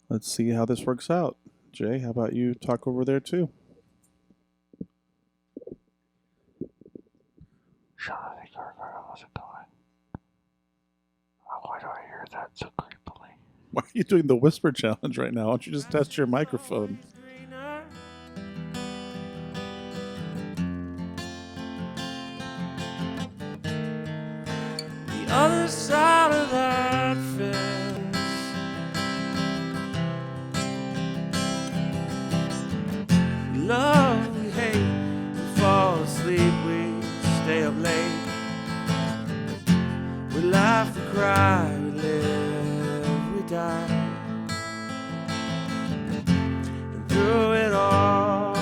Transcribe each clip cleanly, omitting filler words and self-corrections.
Let's see how this works out. Jay, how about you talk over there too? Sean, how's it going? Why do I hear that so creepily? Why are you doing the whisper challenge right now? Why don't you just test your microphone? The other side of that fence. We love, we hate, we fall asleep, we stay up late. We laugh, we cry, we live, we die. And through it all,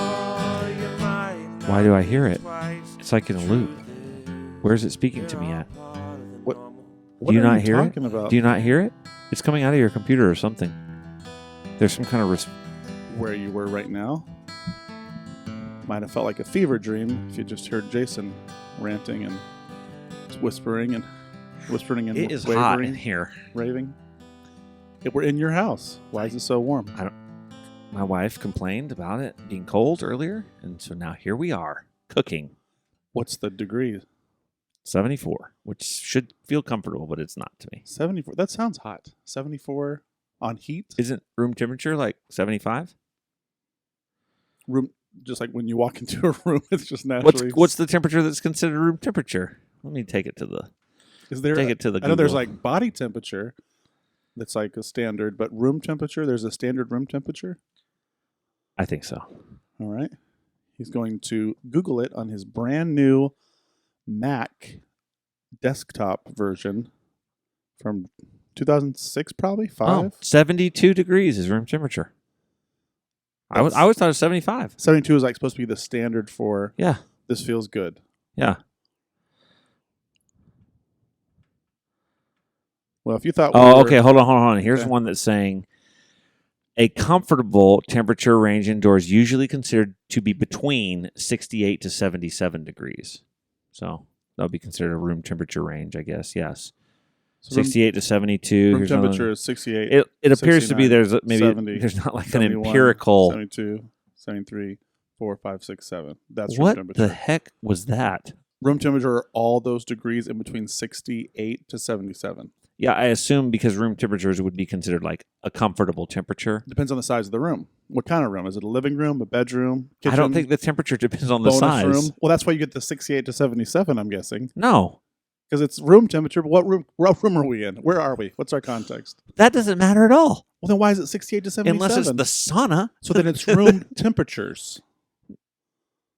you might. Why do I hear it? It's like in a loop. Where is it speaking to me at? What Do you are not you hear it? talking about? Do you not hear it? It's coming out of your computer or something. There's some kind of Where you were right now? Might have felt like a fever dream if you just heard Jason ranting and whispering and It is wavering, hot in here. raving. We're in your house. Why is it so warm? My wife complained about it being cold earlier, and so now here we are cooking. What's the degree? 74, which should feel comfortable, but it's not to me. 74. That sounds hot. 74 on heat. Isn't room temperature like 75? Room, just like when you walk into a room, it's just naturally. What's the temperature that's considered room temperature? Let me take it to the. Is there? Take it to the. I know there's Google. like body temperature. That's like a standard, but room temperature. There's a standard room temperature. I think so. All right. He's going to Google it on his brand new Mac desktop version from 2006, probably 5. Oh, 72 degrees is room temperature. I always thought it was 75. 72 is like supposed to be the standard for Yeah. this feels good. Yeah. Well, if you thought Oh, okay. Hold on. Here's Okay. one that's saying a comfortable temperature range indoors usually considered to be between 68 to 77 degrees. So that'll be considered a room temperature range, I guess. Yes. So room- 68 to 72. room Here's another- temperature is 68. It appears to be 69, there's maybe 70, there's not like an 71, empirical. 72, 73, 4, 5, 6, 7. That's room What temperature. the heck was that? Room temperature are all those degrees in between 68 to 77. Yeah, I assume because room temperatures would be considered like a comfortable temperature. Depends on the size of the room. What kind of room? Is it a living room, a bedroom, kitchen? I don't think the temperature depends on the bonus size. room. Well, that's why you get the 68 to 77, I'm guessing. No, Because it's room temperature, but what room are we in? Where are we? What's our context? that doesn't matter at all. Well, then why is it 68 to 77? Unless it's the sauna. So then it's room temperatures.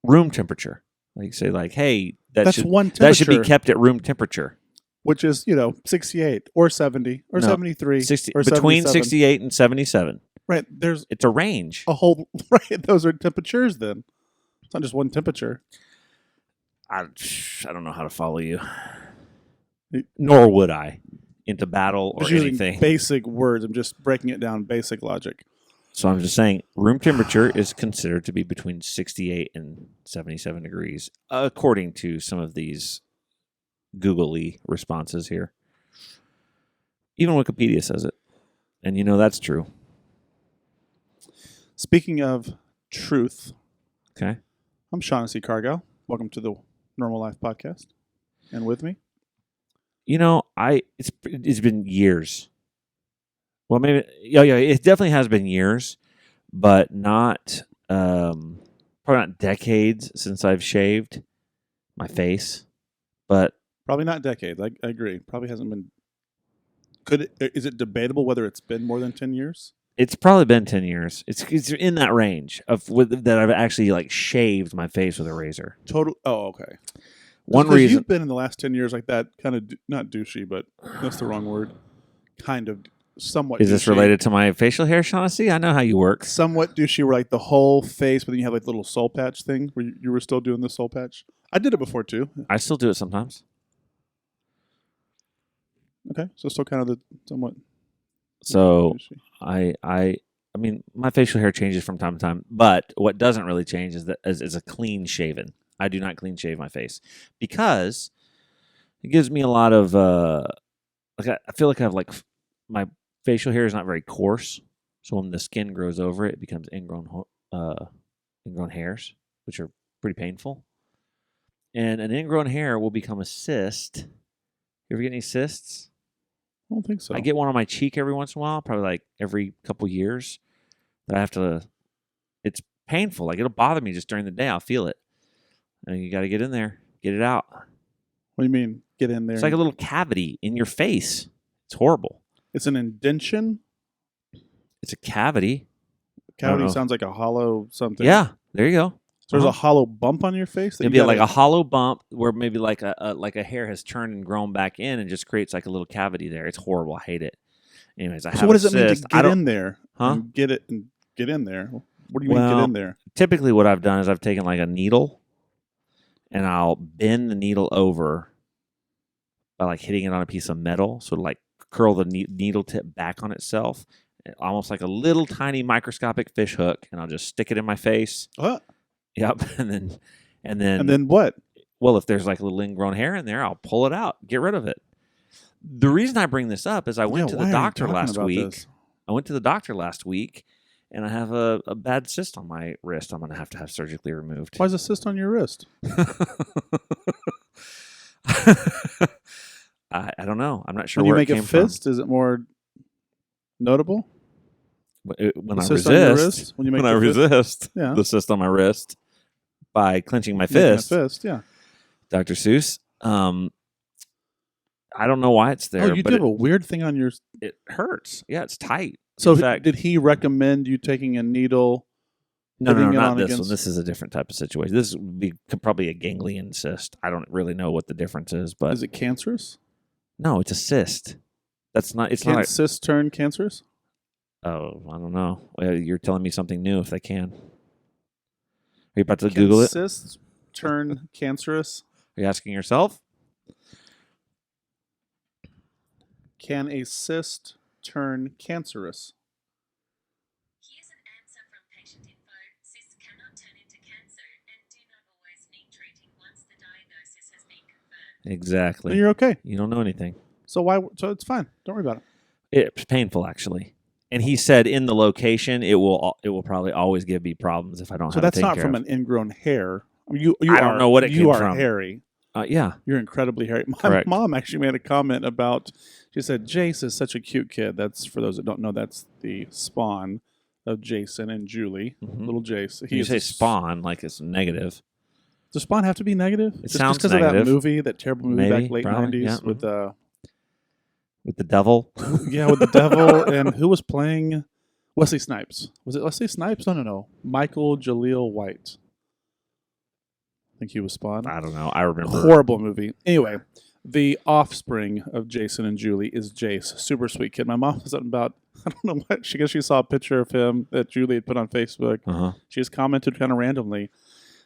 Room temperature. Like say, like, hey, That's should, one temperature. that should be kept at room temperature. Which is, 68 or 70 or No, 73 or between 77. 68 and 77. Right. There's It's a range. a whole, right. Those are temperatures then. It's not just one temperature. I don't know how to follow you. Nor would I into battle or Just using anything. basic words. I'm just breaking it down, basic logic. So I'm just saying room temperature is considered to be between 68 and 77 degrees, according to some of these Google-y responses here. Even Wikipedia says it. And that's true. Speaking of truth, Okay. I'm Shaughnessy Cargill. Welcome to the Normal Life Podcast. And with me, It's been years. Well, maybe yeah, it definitely has been years, but not probably not decades since I've shaved my face. But probably not decades. I agree. Probably hasn't been. Is it debatable whether it's been more than 10 years? it's probably been 10 years. It's in that range that I've actually like shaved my face with a razor. Total. Oh, okay. One Because reason you've been in the last 10 years like that, kind of not douchey, but that's the wrong word. Kind of somewhat. is this douchey. related to my facial hair, Shaughnessy? I know how you work. Somewhat douchey, where like the whole face, but then you have like little soul patch thing where you were still doing the soul patch. I did it before too. I still do it sometimes. Okay, so still kind of the somewhat. So douchey. I mean, my facial hair changes from time to time, but what doesn't really change is a clean shaven. I do not clean shave my face because it gives me a lot of I feel like I have like my facial hair is not very coarse, So when the skin grows over it, it becomes ingrown hairs, which are pretty painful. And an ingrown hair will become a cyst. You ever get any cysts? I don't think so. I get one on my cheek every once in a while, probably like every couple years. That I have to. It's painful. Like it'll bother me just during the day. I'll feel it. And you got to get in there, get it out. What do you mean, get in there? It's like a little cavity in your face. It's horrible. It's an indention? It's a cavity. Cavity sounds like a hollow something. Yeah, there you go. So there's a hollow bump on your face? That It'd be like a hollow bump where maybe like a hair has turned and grown back in and just creates like a little cavity there. It's horrible. I hate it. Anyways, I have So what does a it mean to cyst. get in there? Huh? And get it and get in there. What do you mean get in there? Typically what I've done is I've taken like a needle and I'll bend the needle over by like hitting it on a piece of metal. So to like curl the needle tip back on itself, almost like a little tiny microscopic fish hook, and I'll just stick it in my face. What? Yep. And then what? Well, if there's like a little ingrown hair in there, I'll pull it out, get rid of it. The reason I bring this up is I went to the doctor last week. I went to the doctor last week, and I have a bad cyst on my wrist. I'm going to have surgically removed. Why is a cyst on your wrist? I don't know. I'm not sure When where you it came make a fist, is it more notable? When I cyst on your resist, wrist? When you make when I the fist? resist Yeah. the cyst on my wrist by clenching my Making a fist, fist, yeah. Dr. Seuss. I don't know why it's there. Oh, you but do have a weird thing on your... it hurts. Yeah, it's tight. So In fact, did he recommend you taking a needle? no, putting it not on this against- one. This is a different type of situation. This would be probably a ganglion cyst. I don't really know what the difference is, but Is it cancerous? no, it's a cyst. That's not. It's Can not. cysts turn cancerous? Oh, I don't know. Well, you're telling me something new. If they can, are you about to Google it? Cysts turn cancerous? Are you asking yourself? Can a cyst turn cancerous? Here's an answer from patient info. Cysts cannot turn into cancer and do not always need treating once the diagnosis has been confirmed. Exactly. Then you're okay. You don't know anything. So So it's fine. Don't worry about it. It's painful, actually. And he said in the location, it will probably always give me problems if I don't So have that's it taken not care from of. an ingrown hair. I mean, you I don't know what it you came are from. hairy. Yeah. You're incredibly hairy. My Correct. mom actually made a comment about. She said Jace is such a cute kid. That's, for those that don't know, that's the spawn of Jason and Julie. Mhm. Little Jace. You is say a spawn like it's negative. Does spawn have to be negative? It sounds because of that negative. movie, that terrible movie Maybe, back late probably, 90s yeah. with With the devil. yeah, with the devil, and who was playing Wesley Snipes? Was it Wesley Snipes? No. Michael Jaleel White. I think he was Spawn. I don't know. I remember. Horrible movie. Anyway, the offspring of Jason and Julie is Jace. Super sweet kid. My mom was something about, I don't know what, she saw a picture of him that Julie had put on Facebook. Uh-huh. She just commented kind of randomly,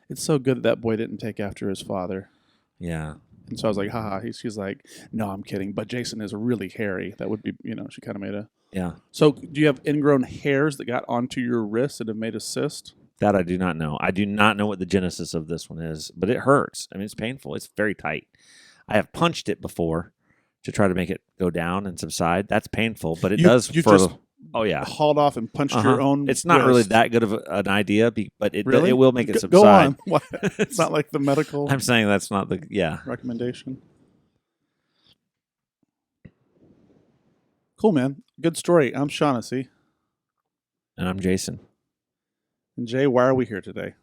"It's so good that boy didn't take after his father." Yeah. And so I was like, haha. She's like, "No, I'm kidding. But Jason is really hairy." That would be, she kind of made a... Yeah. So do you have ingrown hairs that got onto your wrist that have made a cyst? That I do not know. I do not know what the genesis of this one is, but it hurts. I mean, it's painful. It's very tight. I have punched it before to try to make it go down and subside. That's painful, but it does. You just oh yeah, hauled off and punched your own It's not really wrist. that good of an idea, but it Really? it will make it subside. Go on. What? It's not like the medical I'm saying that's not the recommendation. Cool, man. Good story. I'm Shaughnessy. And I'm Jason. And Jay, why are we here today?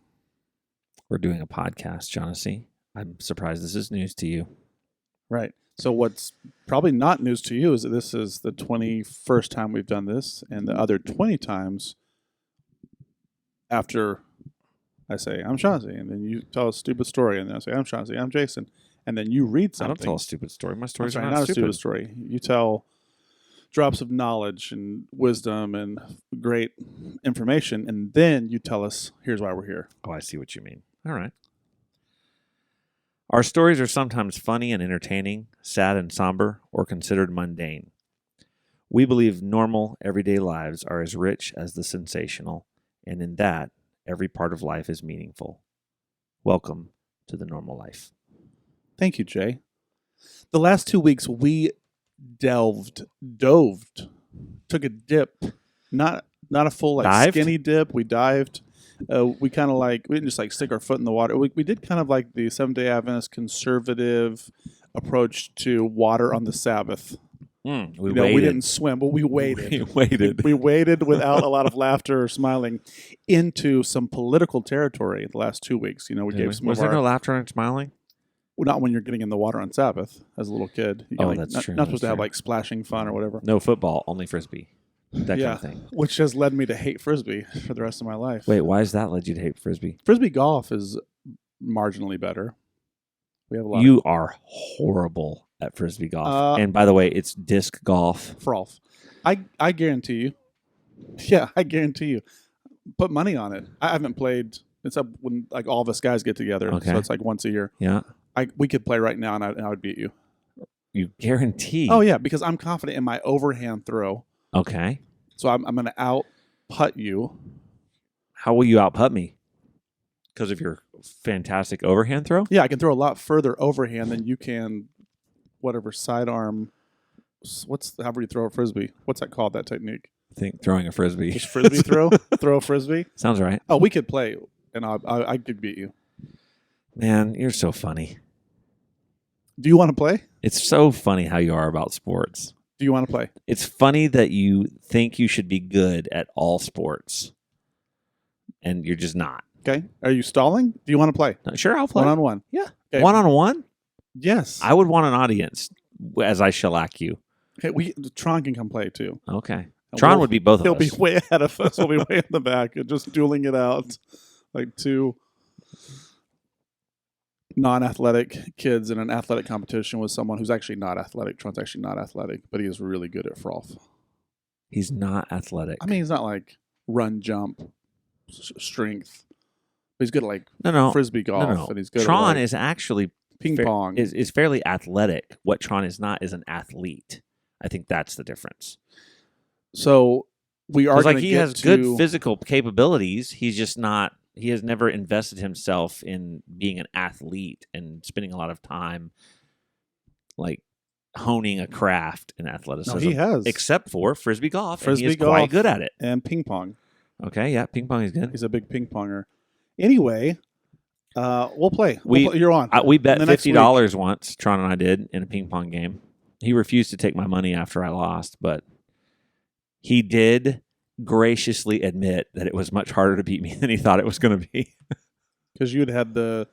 We're doing a podcast, Shaughnessy. I'm surprised this is news to you. Right. So what's probably not news to you is that this is the 21st time we've done this, and the other 20 times after I say, "I'm Shaughnessy," and then you tell a stupid story, and then I say, "I'm Shaughnessy, I'm Jason," and then you read I something. don't tell a stupid story. My stories I'm are sorry, not a stupid. stupid story. You tell drops of knowledge and wisdom and great information, and then you tell us, "Here's why we're here." Oh, I see what you mean. All right. Our stories are sometimes funny and entertaining, sad and somber, or considered mundane. We believe normal, everyday lives are as rich as the sensational, and in that, every part of life is meaningful. Welcome to the normal life. Thank you, Jay. The last 2 weeks, we dove, took a dip, not Not a full Dived? skinny dip. We dived. We kind of we didn't just stick our foot in the water. We did kind of like the Seventh-day Adventist conservative approach to water on the Sabbath. We We waited. didn't swim, but we waited. We waited. We waded without a lot of laughter or smiling into some political territory the last 2 weeks. We gave some Was of there our, no laughter and smiling? well, not when you're getting in the water on Sabbath as a little kid. That's not, true. Not supposed That's to have true. splashing fun or whatever. No football, only frisbee. That Yeah. kind of thing. Which has led me to hate frisbee for the rest of my life. Wait, why has that led you to hate frisbee? Frisbee golf is marginally better. We have a lot You are horrible at frisbee golf. And by the way, it's disc golf. of frolf. I guarantee you. Yeah, I guarantee you. Put money on it. I haven't played. It's up when all of us guys get together. Okay. So it's once a year. Yeah. We could play right now, and I would beat you. You guarantee. Oh yeah, because I'm confident in my overhand throw. Okay. So I'm going to out putt you. How will you outputt me? Because of your fantastic overhand throw? Yeah, I can throw a lot further overhand than you can. Whatever sidearm. However you throw a frisbee? What's that called? That technique? I think throwing a frisbee. Just frisbee throw. Throw a frisbee. Sounds right. Oh, we could play, and I could beat you. Man, you're so funny. Do you want to play? It's so funny how you are about sports. Do you want to play? It's funny that you think you should be good at all sports, and you're just not. Okay. Are you stalling? Do you want to play? Sure, I'll play. 1-on-1. Yeah. Okay. 1-on-1? Yes. I would want an audience as I shellac you. Okay. Tron can come play too. Okay. And Tron would be both of He'll us. be way ahead of us. We'll be way in the back, just dueling it out like two non-athletic kids in an athletic competition with someone who's actually not athletic. Tron's actually not athletic, but he is really good at frolf. He's not athletic. I mean, he's not run, jump, strength. But he's good at no. frisbee golf, No. and he's good Tron at is actually ping pong. is fairly athletic. What Tron is not is an athlete. I think that's the difference. So we are going to he get has to good physical capabilities. He's just not. He has never invested himself in being an athlete and spending a lot of time honing a craft in athleticism. No, he has. Except for frisbee golf. Frisbee and he is golf. quite good at it. And ping pong. Okay, yeah, ping pong is good. He's a big ping ponger. Anyway, we'll play. You're on. We bet The next $50 once, Tron and I did, in a ping pong game. He refused to take my money after I lost, but he did graciously admit that it was much harder to beat me than he thought it was going to be. Because you'd had the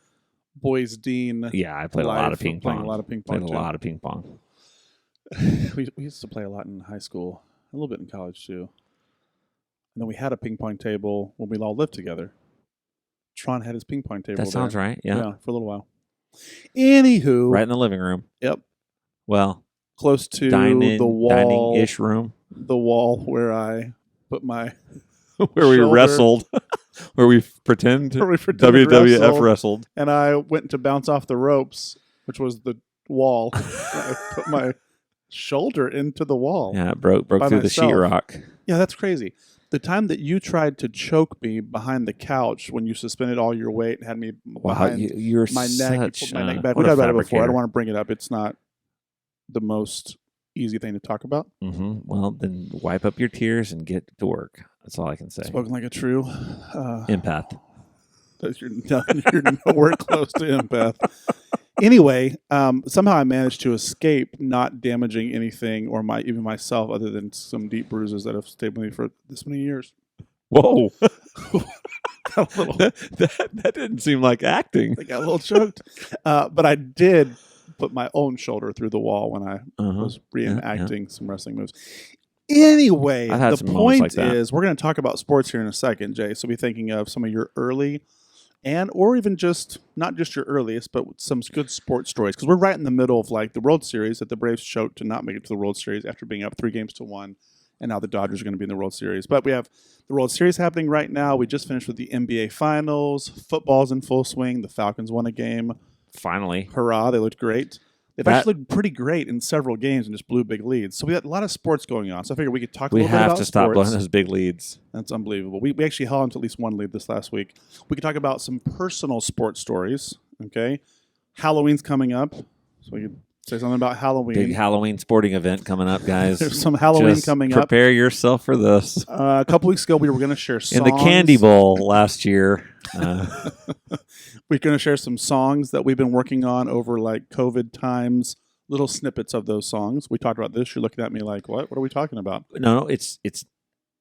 Boys Dean. Yeah, I played a lot of ping pong. Playing a lot of ping pong. Played a lot of ping pong. We used to play a lot in high school, a little bit in college too. And then we had a ping pong table when we all lived together. Tron had his ping pong table. That sounds there. right. Yeah. For a little while. Anywho, Right in the living room. Yep. Well, Close to dining, the wall, dining-ish room the wall where I put my where we shoulder. wrestled, where we pretend Where we pretended WWF wrestled. and I went to bounce off the ropes, which was the wall. I put my shoulder into the wall. Yeah, it broke By through the myself. sheetrock. Yeah, that's crazy. The time that you tried to choke me behind the couch when you suspended all your weight and had me Wow, behind you're my neck, such you pulled my neck back. what We a talked about it before. I fabricator. don't want to bring it up. It's not the most easy thing to talk about. Mm-hmm. Well, then wipe up your tears and get to work. That's all I can say. Spoken like a true Empath. you're nowhere close to empath. Anyway, somehow I managed to escape not damaging anything or even myself, other than some deep bruises that have stayed with me for this many years. Whoa. Got a little, that didn't seem like acting. I got a little choked, but I did put my own shoulder through the wall when I Uh-huh. was reenacting some wrestling moves. Anyway, I've had the some moments point like that. is we're going to talk about sports here in a second, Jay. So be thinking of some of your early or even just not just your earliest, but some good sports stories, because we're right in the middle of the World Series that the Braves choked to not make it to the World Series after being up 3-1, and now the Dodgers are going to be in the World Series. But we have the World Series happening right now. We just finished with the NBA Finals. Football's in full swing. The Falcons won a game. Finally. Hurrah! They looked great. They've actually looked pretty great in several games and just blew big leads. So we had a lot of sports going on. So I figured we could talk a We little bit have about to stop sports. blowing those big leads. That's unbelievable. We actually held on to at least one lead this last week. We could talk about some personal sports stories. Okay, Halloween's coming up, so we could Say something about Halloween. Big Halloween sporting event coming up, guys. There's some Halloween Just coming up. Prepare yourself for this. A couple weeks ago, we were going to share songs. In the Candy Bowl last year. We're going to share some songs that we've been working on over like COVID times, little snippets of those songs. We talked about this. You're looking at me like, what? What are we talking about? No, it's.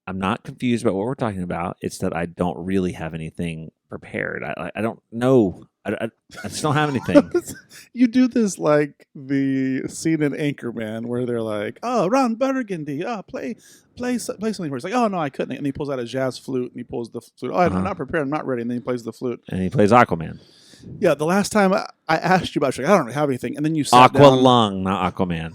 I'm not confused about what we're talking about. It's that I don't really have anything prepared. I don't know. I just don't have anything. You do this like the scene in Anchorman where they're like, "Oh, Ron Burgundy, play something for us." He's like, "Oh no, I couldn't." And he pulls out a jazz flute and he pulls the flute. "Oh, I'm not prepared. I'm not ready." And then he plays the flute. And he plays Aquaman. Yeah, the last time I asked you about it, I don't have anything, and then you sat Aqua down. Lung, not Aquaman.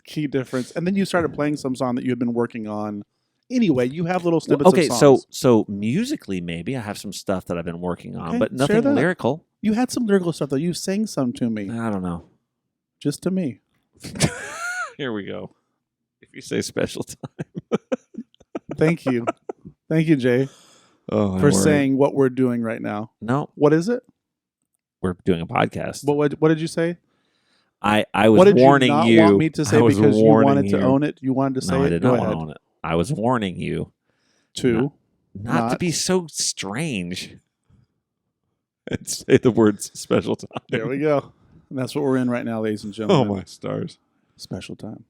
Key difference. And then you started playing some song that you had been working on. Anyway, you have little snippets of songs. so musically, maybe I have some stuff that I've been working on, Okay, but share nothing that. lyrical. You had some lyrical stuff, though. You sang some to me. I don't know. Just to me. Here we go. If you say special time. Thank you. Thank you, Jay, for saying what we're doing right now. No, What is it? we're doing a podcast. What did you say? I was What did warning you not you. want me to say I was because you warning wanted to you. own it? You wanted to say No, it? I did Go not want ahead. to own it. I was warning you Two. not to Not. be so strange and say the words special time. There we go. And that's what we're in right now, ladies and gentlemen. Oh, my stars. Special time.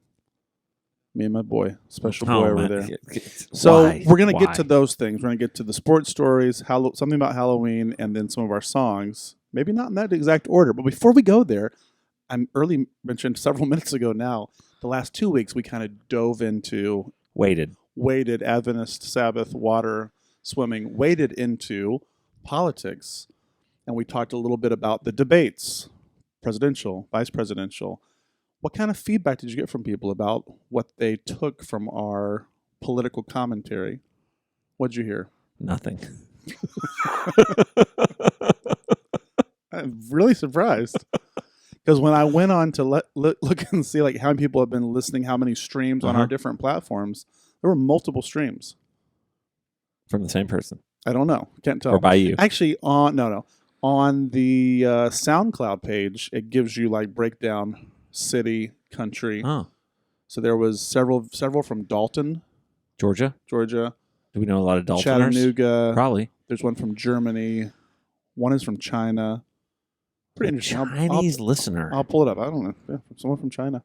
Me and my boy. Special Oh, boy over man. there. So Why? we're going to get Why? to those things. We're going to get to the sports stories, something about Halloween, and then some of our songs. Maybe not in that exact order. But before we go there, I early mentioned several minutes ago now, the last 2 weeks we kind of dove into Waited. Adventist, Sabbath, water, swimming, waded into politics. And we talked a little bit about the debates, presidential, vice presidential. What kind of feedback did you get from people about what they took from our political commentary? What'd you hear? Nothing. I'm really surprised. Because when I went on to look and see like how many people have been listening, how many streams on our different platforms, there were multiple streams. From the same person. I don't know. Can't tell. Or by you. Actually, on the SoundCloud page, it gives you like breakdown city, country. Oh. So there was several from Dalton, Georgia? Georgia, Do we know a lot of Daltoners? Chattanooga. Probably. There's one from Germany. One is from China. Pretty interesting. Chinese listener. I'll pull it up. I don't know. Yeah, someone from China.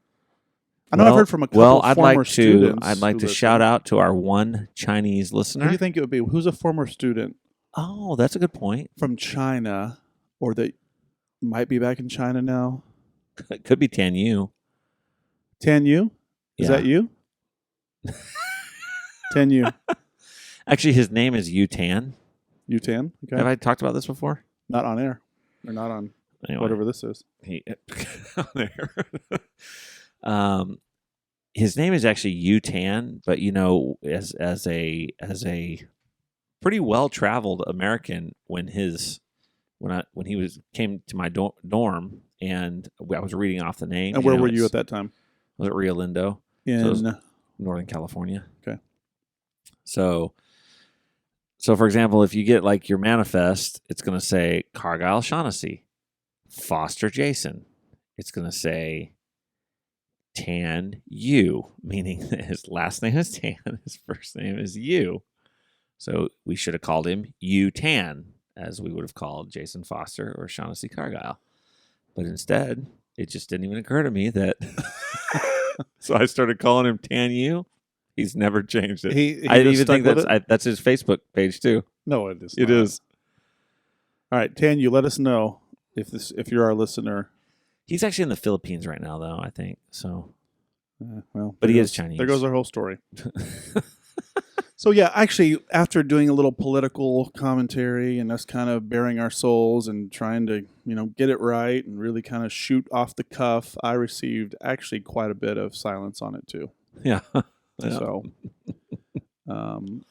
I know I've heard from a couple I'd former like students. I'd like who to listen. shout out to our one Chinese Who listener. do you think it would be? Who's a former student Oh, that's a good point. from China or that might be back in China now? It could be Tan Yu. Tan Yu? Is Yeah. that you? Tan Yu. Actually, his name is Yu Tan. You Tan? Okay. Have I talked about this before? Not on air. Or not on Anyway, whatever this is. there. His name is actually Yu Tan, but as a pretty well traveled American, when he came to my dorm and I was reading off the name. And where were you at that time? I was at Rio Lindo, In Northern California. Okay. So for example, if you get like your manifest, it's going to say Cargyle Shaughnessy, Foster Jason. It's going to say Tan Yu, meaning that his last name is Tan, his first name is Yu. So we should have called him Yu Tan, as we would have called Jason Foster or Shaughnessy Cargyle. But instead, it just didn't even occur to me that. So I started calling him Tan Yu. He's never changed it. he I just even stuck think with that's his Facebook page too. No, it is. It not. is. All right, Tan, you let us know if you're our listener. He's actually in the Philippines right now, though. I think so. Well, But there he goes- is Chinese. There goes our whole story. So yeah, actually, after doing a little political commentary and us kind of bearing our souls and trying to, get it right and really kind of shoot off the cuff, I received actually quite a bit of silence on it too. Yeah. So,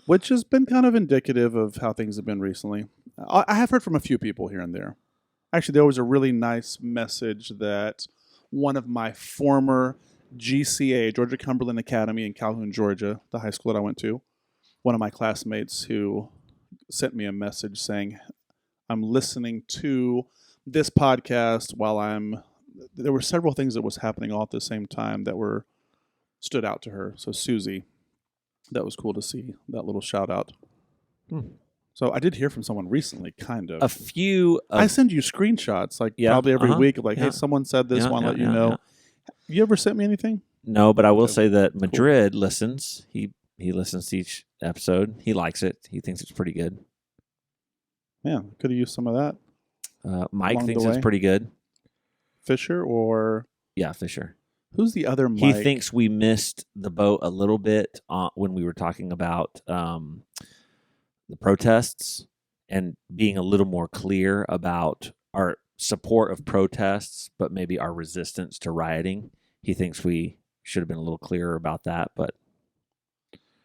which has been kind of indicative of how things have been recently. I have heard from a few people here and there. Actually, there was a really nice message that one of my former GCA, Georgia Cumberland Academy in Calhoun, Georgia, the high school that I went to, one of my classmates who sent me a message saying, I'm listening to this podcast while I'm there were several things that was happening all at the same time that were stood out to her. So Susie, that was cool to see that little shout out. Hmm. So I did hear from someone recently, kind of. A few. I send you screenshots like Yeah, probably every uh-huh, week of like, yeah. hey, someone said this. Yeah, Want to yeah, let you yeah, know. yeah. You ever sent me anything? No, but I will Okay, say that Madrid listens. He listens to each episode. He likes it. He thinks it's pretty good. Yeah, could have used some of that. Mike Along the thinks it's way? pretty good. Fisher or Yeah, Fisher. who's the other Mike? He thinks we missed the boat a little bit when we were talking about the protests and being a little more clear about our support of protests, but maybe our resistance to rioting. He thinks we should have been a little clearer about that, but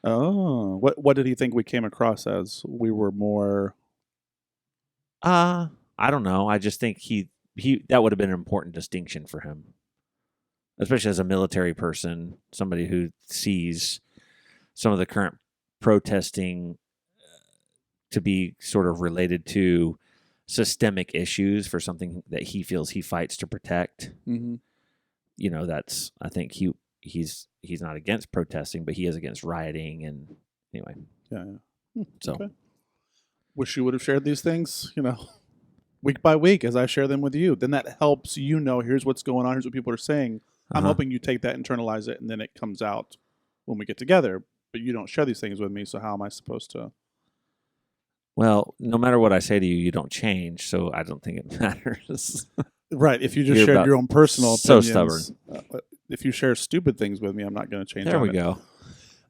Oh, what did he think we came across as? We were more. I don't know. I just think he that would have been an important distinction for him, especially as a military person, somebody who sees some of the current protesting to be sort of related to systemic issues for something that he feels he fights to protect. Mm-hmm. You know, that's I think he's not against protesting, but he is against rioting and anyway. Yeah. So Okay. Wish you would have shared these things, week by week as I share them with you. Then that helps here's what's going on, here's what people are saying. I'm Uh-huh. hoping you take that, internalize it, and then it comes out when we get together. But you don't share these things with me, so how am I supposed to? Well, no matter what I say to you, you don't change, so I don't think it matters. Right. If you just You're shared about your own personal so opinions. If you share stupid things with me, I'm not going to change. There on we it. go.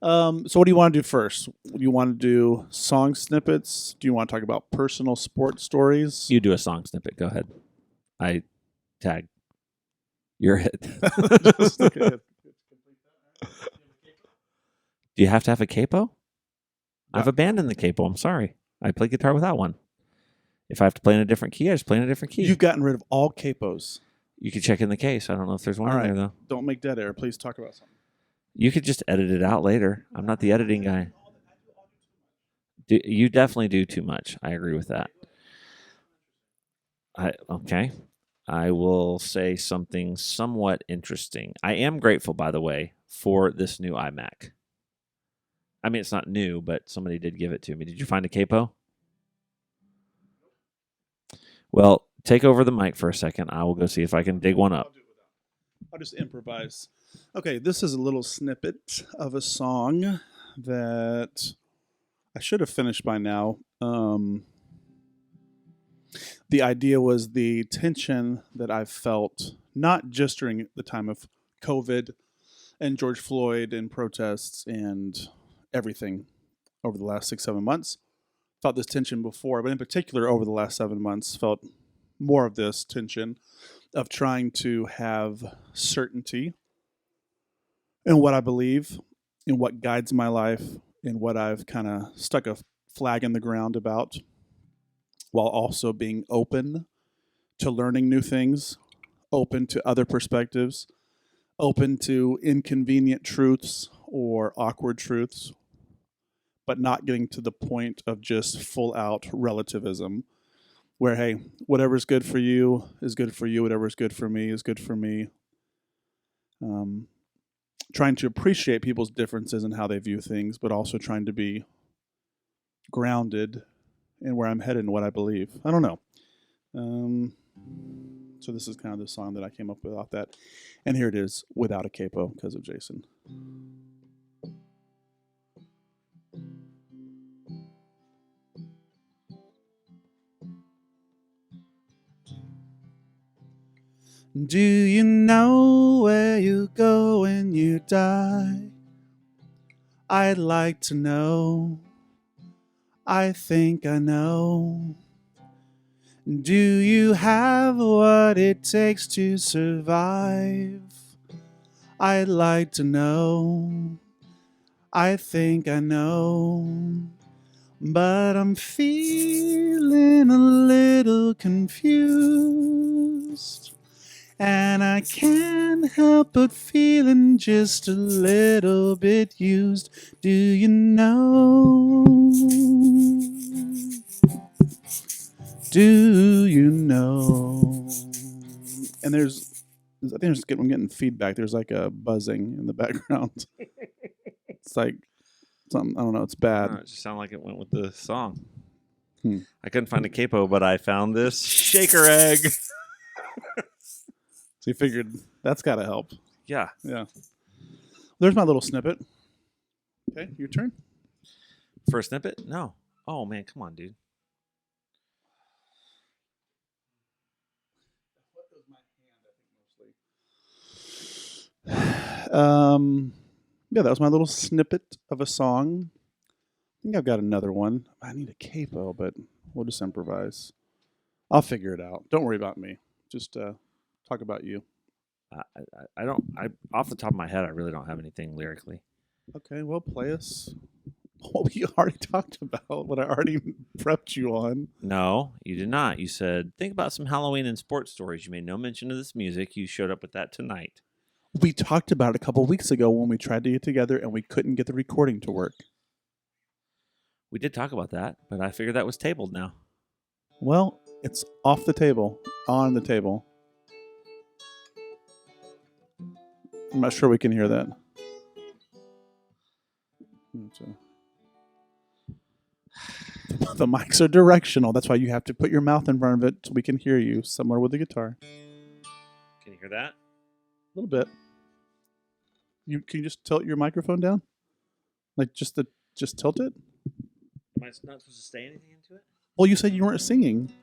So what do you want to do first? Do you want to do song snippets? Do you want to talk about personal sports stories? You do a song snippet. Go ahead. I tag. You're it. Just- okay. Do you have to have a capo? I've abandoned the capo. I'm sorry. I play guitar without one. If I have to play in a different key, I just play in a different key. You've gotten rid of all capos. You can check in the case. I don't know if there's one All in right. there, though. Don't make dead air. Please talk about something. You could just edit it out later. I'm not the editing guy. You definitely do too much. I agree with that. Okay. I will say something somewhat interesting. I am grateful, by the way, for this new iMac. I mean, it's not new, but somebody did give it to me. Did you find a capo? Well, take over the mic for a second. I will go see if I can dig one up. I'll just improvise. Okay, this is a little snippet of a song that I should have finished by now. The idea was the tension that I've felt, not just during the time of COVID and George Floyd and protests and everything over the last 6-7 months. Felt this tension before, but in particular over the last 7 months, felt more of this tension of trying to have certainty in what I believe, in what guides my life, in what I've kind of stuck a flag in the ground about, while also being open to learning new things, open to other perspectives, open to inconvenient truths or awkward truths, but not getting to the point of just full out relativism where, hey, whatever's good for you is good for you, whatever's good for me is good for me. Trying to appreciate people's differences and how they view things, but also trying to be grounded in where I'm headed and what I believe. I don't know. So this is kind of the song that I came up with off that. And here it is without a capo because of Jason. Do you know where you go when you die? I'd like to know. I think I know. Do you have what it takes to survive? I'd like to know. I think I know. But I'm feeling a little confused. And I can't help but feeling just a little bit used. Do you know? Do you know? And there's I think I'm getting feedback. There's like a buzzing in the background. It's like something, I don't know. It's bad. It just sounded like it went with the song. Hmm. I couldn't find a capo, but I found this shaker egg. So you figured that's got to help. Yeah. Yeah. There's my little snippet. Okay, your turn. For a snippet? No. Oh, man, come on, dude. Yeah, that was my little snippet of a song. I think I've got another one. I need a capo, but we'll just improvise. I'll figure it out. Don't worry about me. Just talk about you. I don't. Off the top of my head, I really don't have anything lyrically. Okay, well, play us what we already talked about, what I already prepped you on. No, you did not. You said, think about some Halloween and sports stories. You made no mention of this music. You showed up with that tonight. We talked about it a couple of weeks ago when we tried to get together and we couldn't get the recording to work. We did talk about that, but I figured that was tabled now. Well, it's off the table, on the table. I'm not sure we can hear that. The mics are directional. That's why you have to put your mouth in front of it so we can hear you, similar with the guitar. Can you hear that? A little bit. Can you just tilt your microphone down? Like just tilt it? Am I not supposed to say anything into it? Well, you said you weren't singing.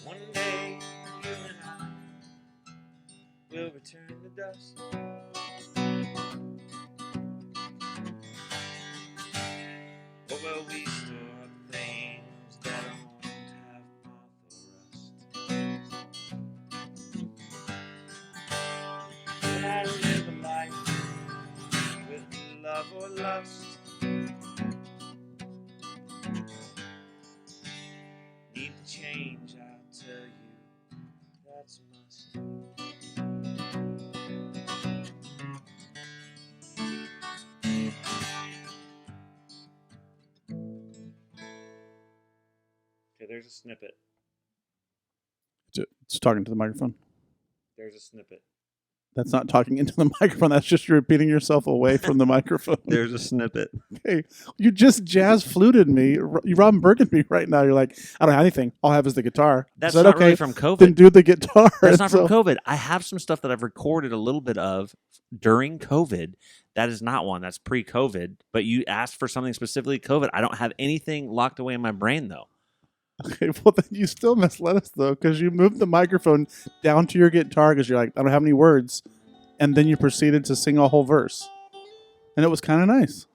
One day, you and I will return to dust. Or will we store up things that won't have moth or rust? Will I live a life with love or lust? Need to change, I'll tell you, that's a must. Okay, there's a snippet. It's talking to the microphone. There's a snippet. That's not talking into the microphone. That's just you repeating yourself away from the microphone. There's a snippet. Hey, you just jazz fluted me. You Robin Bergen me right now. You're like, I don't have anything. All I have is the guitar. That's I said, not okay, really from COVID. then do the guitar. That's not So- from COVID. I have some stuff that I've recorded a little bit of during COVID. That is not one. That's pre-COVID. But you asked for something specifically COVID. I don't have anything locked away in my brain, though. Okay, well then you still misled us though, because you moved the microphone down to your guitar because you're like, I don't have any words, and then you proceeded to sing a whole verse, and it was kind of nice.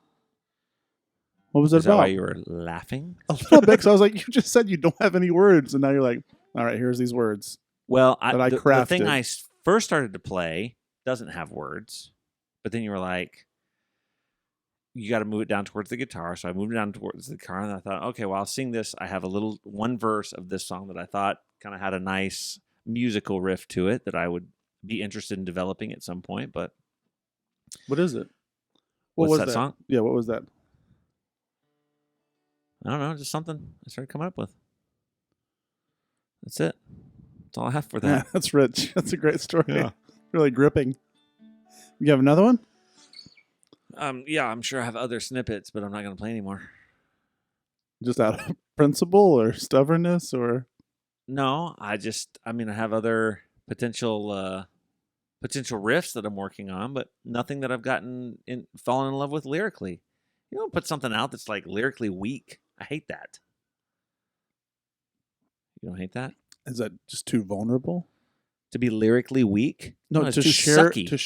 What was it Is that about? why you were laughing? A little bit, because I was like, you just said you don't have any words, and now you're like, all right, here's these words. Well, that I the crafted. thing I first started to play doesn't have words, but then you were like, you got to move it down towards the guitar. So I moved it down towards the guitar, and I thought, okay, well, I'll sing this. I have one verse of this song that I thought kind of had a nice musical riff to it that I would be interested in developing at some point. But What is it? What what's was that song? Yeah, what was that? I don't know, just something I started coming up with. That's it. That's all I have for Yeah, that. that's rich. That's a great story. Yeah. Really gripping. You have another one? Yeah, I'm sure I have other snippets, but I'm not going to play anymore. Just out of principle or stubbornness or? No, I have other potential riffs that I'm working on, but nothing that I've fallen in love with lyrically. You don't put something out that's like lyrically weak. I hate that. You don't hate that? Is that just too vulnerable? To be lyrically weak? No, it's to too share sucky. to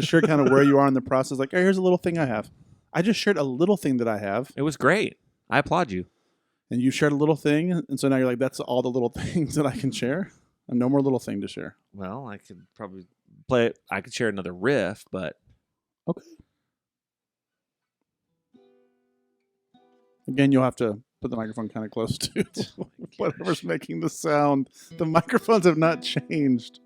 share kind of where you are in the process. Like, hey, here's a little thing I have. I just shared a little thing that I have, It was great. I applaud you. and you shared a little thing, and so now you're like, that's all the little things that I can share, and no more little thing to share. Well, I could probably play it. I could share another riff, but Okay. Again, you'll have to put the microphone kind of close to whatever's making the sound. The microphones have not changed.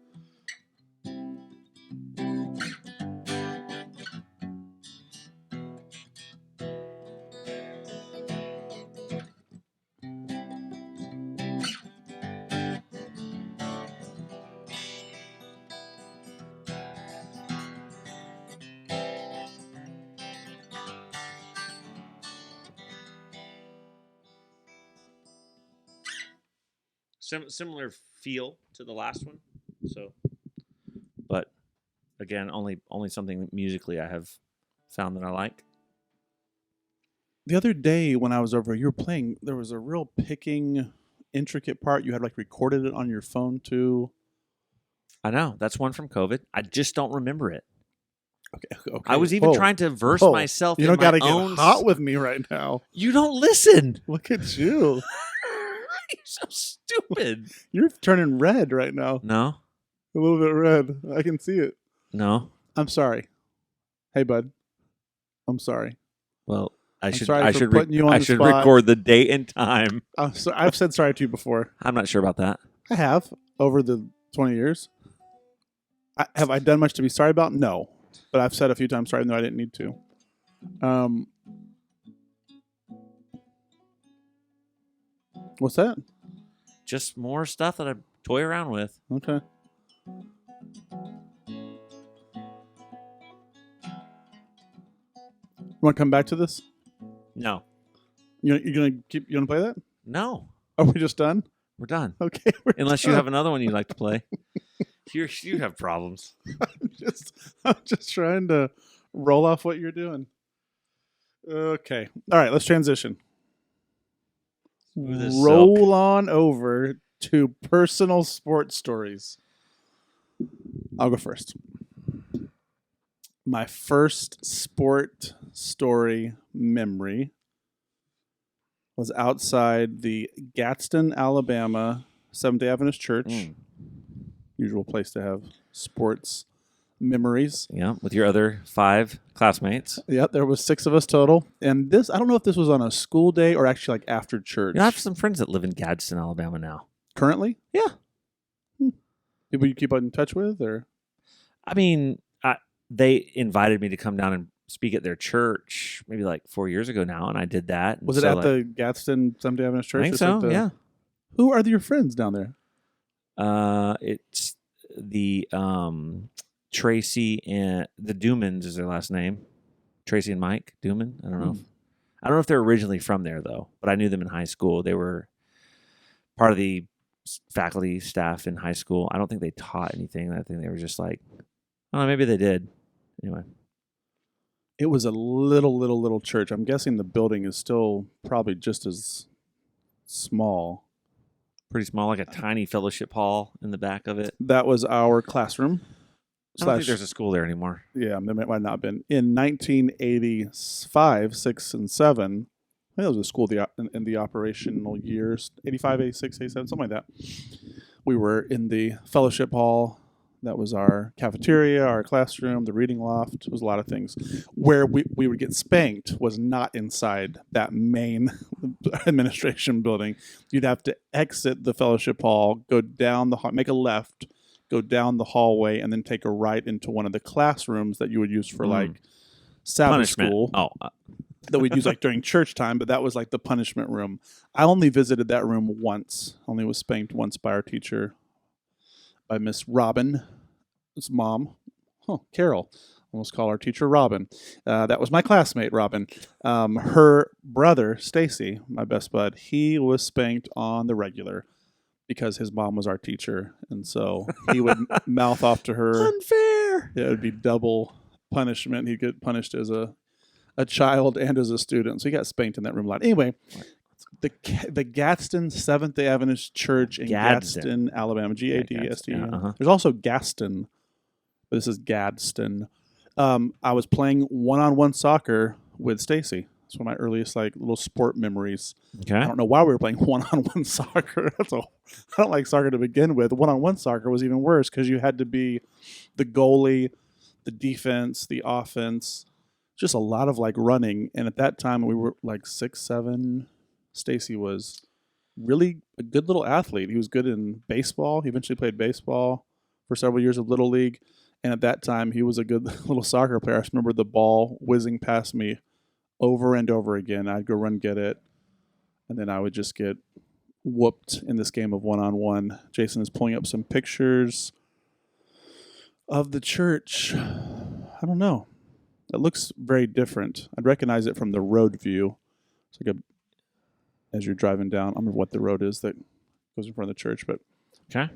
Similar feel to the last one. So, but again, only something musically I have found that I like. The other day when I was over, you were playing. There was a real picking, intricate part. You had like recorded it on your phone too. I know that's one from COVID. I just don't remember it. Okay. I was even Whoa. trying to verse Whoa. myself. You in don't got to my get own hot with me right now. You don't listen. Look at you. You're so stupid. You're turning red right now. No, A little bit red. I can see it. no. I'm sorry. Hey, bud. I'm sorry. Well, I sorry for putting you on I the should spot. record the date and time. I've said sorry to you before. I'm not sure about that. I have over the 20 years. Have I done much to be sorry about? No. But I've said a few times sorry, no, I didn't need to. What's that? Just more stuff that I toy around with. Okay. You want to come back to this? No, You're gonna keep? You want to play that? no. Are we just done? We're done. Okay. we're Unless you done. have another one you'd like to play. You have problems. I'm just trying to roll off what you're doing. Okay. All right. Let's transition. Smooth as Roll on over to personal sports stories. I'll go first. My first sport story memory was outside the Gadsden, Alabama Seventh-day Adventist Church. Usual place to have sports memories. Yeah, with your other 5 classmates. Yeah, there was 6 of us total. And this, I don't know if this was on a school day or actually like after church. You know, I have some friends that live in Gadsden, Alabama now. Currently? Yeah. People you keep in touch with, or? I mean, they invited me to come down and speak at their church maybe like 4 years ago now, and I did that. And Was it so, at like, the Gadsden Seventh-day Adventist Church? I think It's like so, yeah. Who are your friends down there? It's the Tracy and the Dumans is their last name. Tracy and Mike Duman. I don't know. I don't know if they're originally from there though, but I knew them in high school. They were part of the faculty staff in high school. I don't think they taught anything. I think they were just like, I don't know, maybe they did. Anyway. It was a little church. I'm guessing the building is still probably just as small. Pretty small, like a tiny fellowship hall in the back of it. That was our classroom. I don't think there's a school there anymore. Yeah, there might not have been. In 1985, 6, and 7, I think it was a school in the operational years, 85, 86, 87, something like that. We were in the fellowship hall. That was our cafeteria, our classroom, the reading loft. It was a lot of things. Where we would get spanked was not inside that main administration building. You'd have to exit the fellowship hall, go down the hall, make a left, go down the hallway, and then take a right into one of the classrooms that you would use for like Sabbath Punishment. school. Oh, That we'd use like during church time, but that was like the punishment room. I only visited that room once. Only was spanked once by our teacher, by Miss Robin, his mom. Carol. Almost call our teacher Robin. That was my classmate, Robin. Her brother, Stacy, my best bud, he was spanked on the regular because his mom was our teacher. And so he would mouth off to her. unfair. Yeah, it would be double punishment. He'd get punished as a child and as a student. So he got spanked in that room a lot. Anyway, the Gadsden Seventh-day Adventist Church in Gadsden, Alabama. Gadsden. Uh-huh. There's also Gaston, but this is Gadsden. I was playing one-on-one soccer with Stacy. It's one of my earliest like little sport memories. Okay. I don't know why we were playing one-on-one soccer. I don't like soccer to begin with. One-on-one soccer was even worse because you had to be the goalie, the defense, the offense. Just a lot of like running. And at that time we were like 6'7", Stacy was really a good little athlete. He was good in baseball. He eventually played baseball for several years of Little League. And at that time, he was a good little soccer player. I just remember the ball whizzing past me over and over again. I'd go run get it, and then I would just get whooped in this game of one-on-one. Jason is pulling up some pictures of the church. I don't know. It looks very different. I'd recognize it from the road view. It's like as you're driving down. I don't remember what the road is that goes in front of the church, but Okay.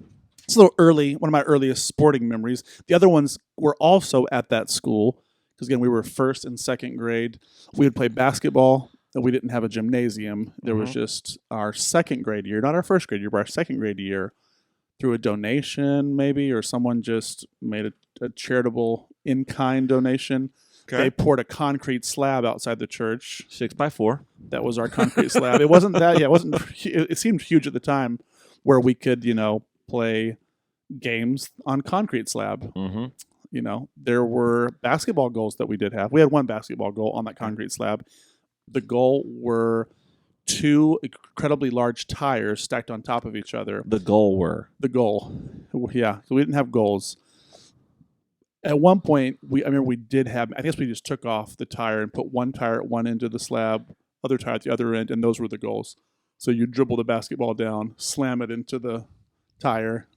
it's a little early. One of my earliest sporting memories. The other ones were also at that school because, again, we were first and second grade. We would play basketball, and we didn't have a gymnasium. There was just our second grade year, not our first grade year, but our second grade year, through a donation maybe, or someone just made a charitable in-kind donation. They poured a concrete slab outside the church. 6x4. That was our concrete slab. It wasn't that. Yeah, it wasn't. It seemed huge at the time, where we could, play games on concrete slab. Mm-hmm. There were basketball goals that we did have. We had one basketball goal on that concrete slab. The goal were 2 incredibly large tires stacked on top of each other. The goal. Yeah. So we didn't have goals. At one point, I remember we did have, I guess we just took off the tire and put one tire at one end of the slab, other tire at the other end, and those were the goals. So you dribble the basketball down, slam it into the tire,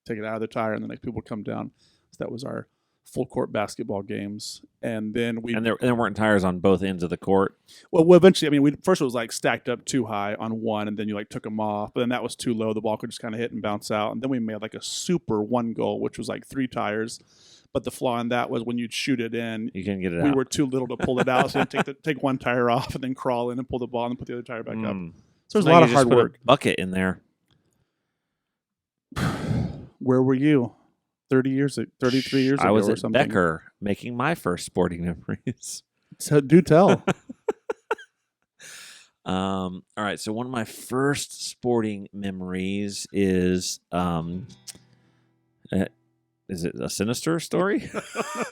take it out of the tire, and the next people would come down. So that was our full court basketball games. And then there weren't tires on both ends of the court. Well, eventually, first it was like stacked up too high on one, and then you took them off, but then that was too low. The ball could just kind of hit and bounce out. And then we made like a super one goal, which was like 3 tires. But the flaw in that was when you'd shoot it in, you couldn't get it out. We were too little to pull it out, so you'd take one tire off and then crawl in and pull the ball and then put the other tire back up. So there's a lot of hard work. A bucket in there. Where were you? 33 years ago I was or at something. Becker making my first sporting memories. So do tell. All right. So one of my first sporting memories is is it a sinister story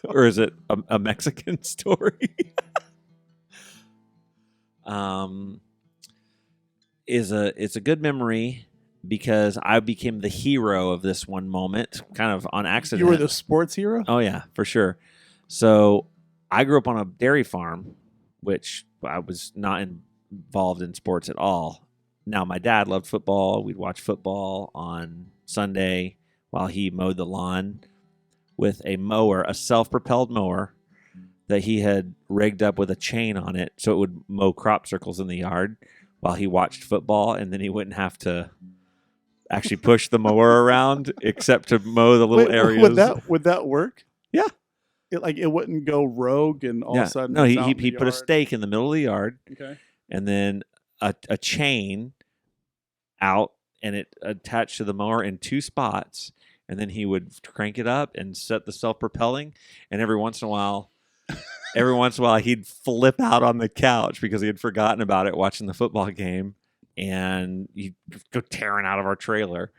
or is it a Mexican story? It's a good memory because I became the hero of this one moment, kind of on accident. You were the sports hero? Oh yeah, for sure. So I grew up on a dairy farm, which I was not involved in sports at all. Now my dad loved football. We'd watch football on Sunday while he mowed the lawn with a mower, a self-propelled mower that he had rigged up with a chain on it so it would mow crop circles in the yard while he watched football, and then he wouldn't have to actually push the mower around except to mow the little areas. Would that work? Yeah. It wouldn't go rogue and all of a sudden. No, he put a stake in the middle of the yard. Okay. And then a chain out, and it attached to the mower in 2 spots. And then he would crank it up and set the self-propelling. And every once in a while, he'd flip out on the couch because he had forgotten about it watching the football game. And he'd go tearing out of our trailer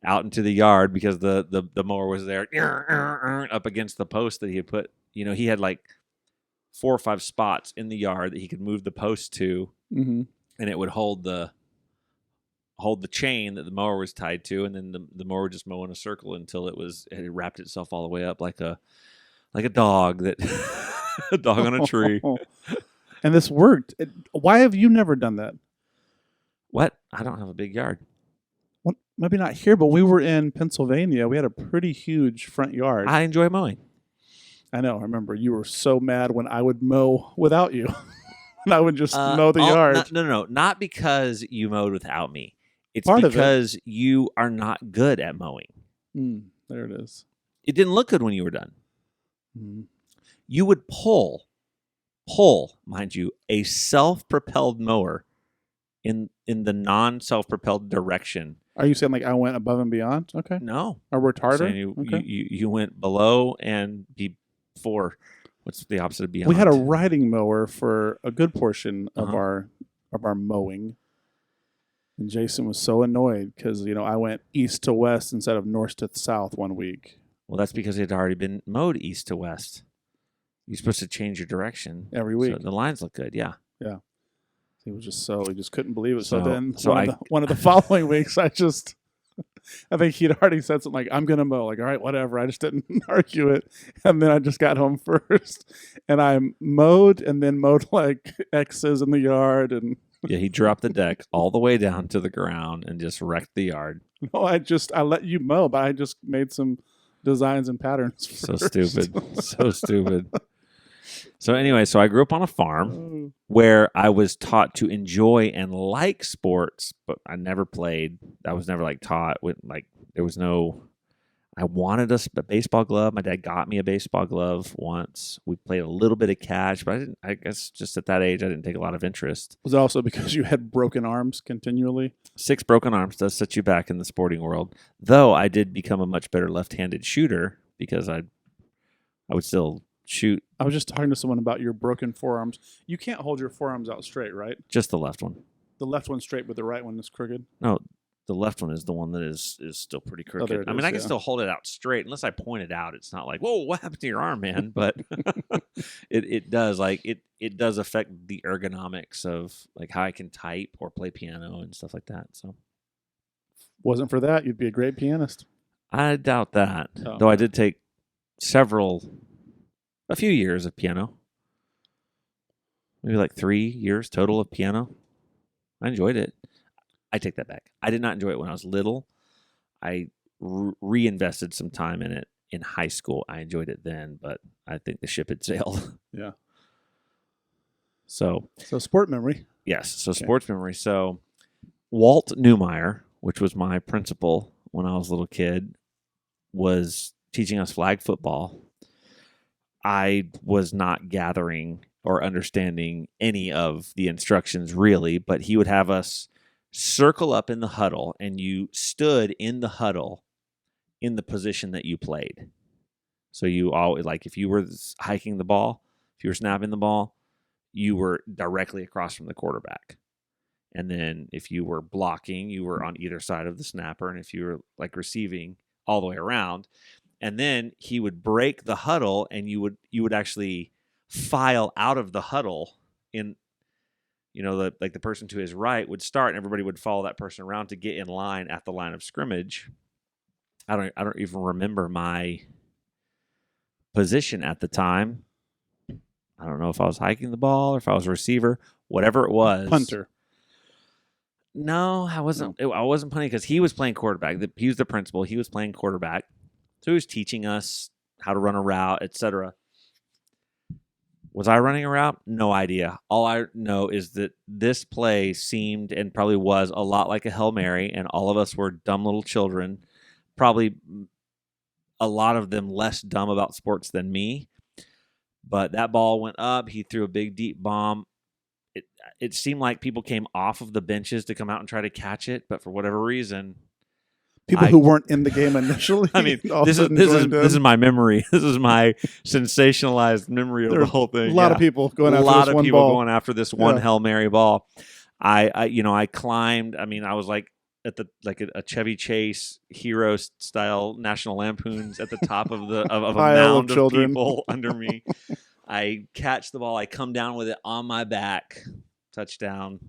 out into the yard because the mower was there up against the post that he had put. He had like 4 or 5 spots in the yard that he could move the post to, and it would hold the chain that the mower was tied to, and then the mower would just mow in a circle until it had wrapped itself all the way up like a dog a dog on a tree. And this worked. Why have you never done that? What? I don't have a big yard. Well, maybe not here, but we were in Pennsylvania. We had a pretty huge front yard. I enjoy mowing. I know. I remember you were so mad when I would mow without you. And I would just mow the yard. No. Not because you mowed without me. It's Part because you are not good at mowing. There it is. It didn't look good when you were done. Mm. You would pull, mind you, a self-propelled mower in the non-self-propelled direction. Are you saying like I went above and beyond? Okay. No. Or worked harder? Okay. You went below and before. What's the opposite of beyond? We had a riding mower for a good portion of our mowing. And Jason was so annoyed because, I went east to west instead of north to south one week. Well, that's because it had already been mowed east to west. You're supposed to change your direction every week. so the lines look good, yeah. Yeah. He just couldn't believe it. So then So one of the following weeks, I think he'd already said something like, I'm going to mow. Like, all right, whatever. I just didn't argue it. And then I just got home first. And I mowed and then mowed like X's in the yard. And yeah, he dropped the deck all the way down to the ground and just wrecked the yard. no, I let you mow, but I just made some designs and patterns first. So stupid. So stupid. So anyway, so I grew up on a farm where I was taught to enjoy and like sports, but I never played. I was never like taught with there was no. I wanted a baseball glove. My dad got me a baseball glove once. We played a little bit of catch, but I didn't. I guess just at that age, I didn't take a lot of interest. Was it also because you had broken arms continually? 6 broken arms does set you back in the sporting world. Though I did become a much better left-handed shooter because I would still shoot. I was just talking to someone about your broken forearms. You can't hold your forearms out straight, right? Just the left one. The left one's straight, but the right one is crooked. No, the left one is the one that is still pretty crooked. there it I mean, is, I can yeah. still hold it out straight unless I point it out. It's not like, whoa, what happened to your arm, man? But it does it does affect the ergonomics of like how I can type or play piano and stuff like that. So Wasn't for that, you'd be a great pianist. I doubt that. Oh. Though I did take a few years of piano. Maybe like 3 years total of piano. I enjoyed it. I take that back. I did not enjoy it when I was little. I reinvested some time in it in high school. I enjoyed it then, but I think the ship had sailed. Yeah. So sport memory. yes, so Okay. sports memory. So Walt Newmeyer, which was my principal when I was a little kid, was teaching us flag football. I was not gathering or understanding any of the instructions really, but he would have us circle up in the huddle, and you stood in the huddle in the position that you played. So you always, like if you were hiking the ball, if you were snapping the ball, you were directly across from the quarterback. And then if you were blocking, you were on either side of the snapper. And if you were like receiving, all the way around. And then he would break the huddle, and you would actually file out of the huddle in, the person to his right would start, and everybody would follow that person around to get in line at the line of scrimmage. I don't even remember my position at the time. I don't know if I was hiking the ball or if I was a receiver, whatever it was. Punter. No, I wasn't. I wasn't punting because he was playing quarterback. He was the principal. He was playing quarterback. So he was teaching us how to run a route, etc. Was I running a route? No idea. All I know is that this play seemed and probably was a lot like a Hail Mary, and all of us were dumb little children. Probably a lot of them less dumb about sports than me. But that ball went up. He threw a big, deep bomb. It seemed like people came off of the benches to come out and try to catch it, but for whatever reason, People who weren't in the game initially. I mean, all of a this sudden is joined in. this is my memory. This is my sensationalized memory of There the were whole thing. A lot of people going after a lot this of one people ball. going after this one Yeah. Hail Mary ball. I climbed. I mean, I was like at a Chevy Chase hero style National Lampoons at the top of a Pile of mound of children. people under me. I catch the ball. I come down with it on my back. Touchdown.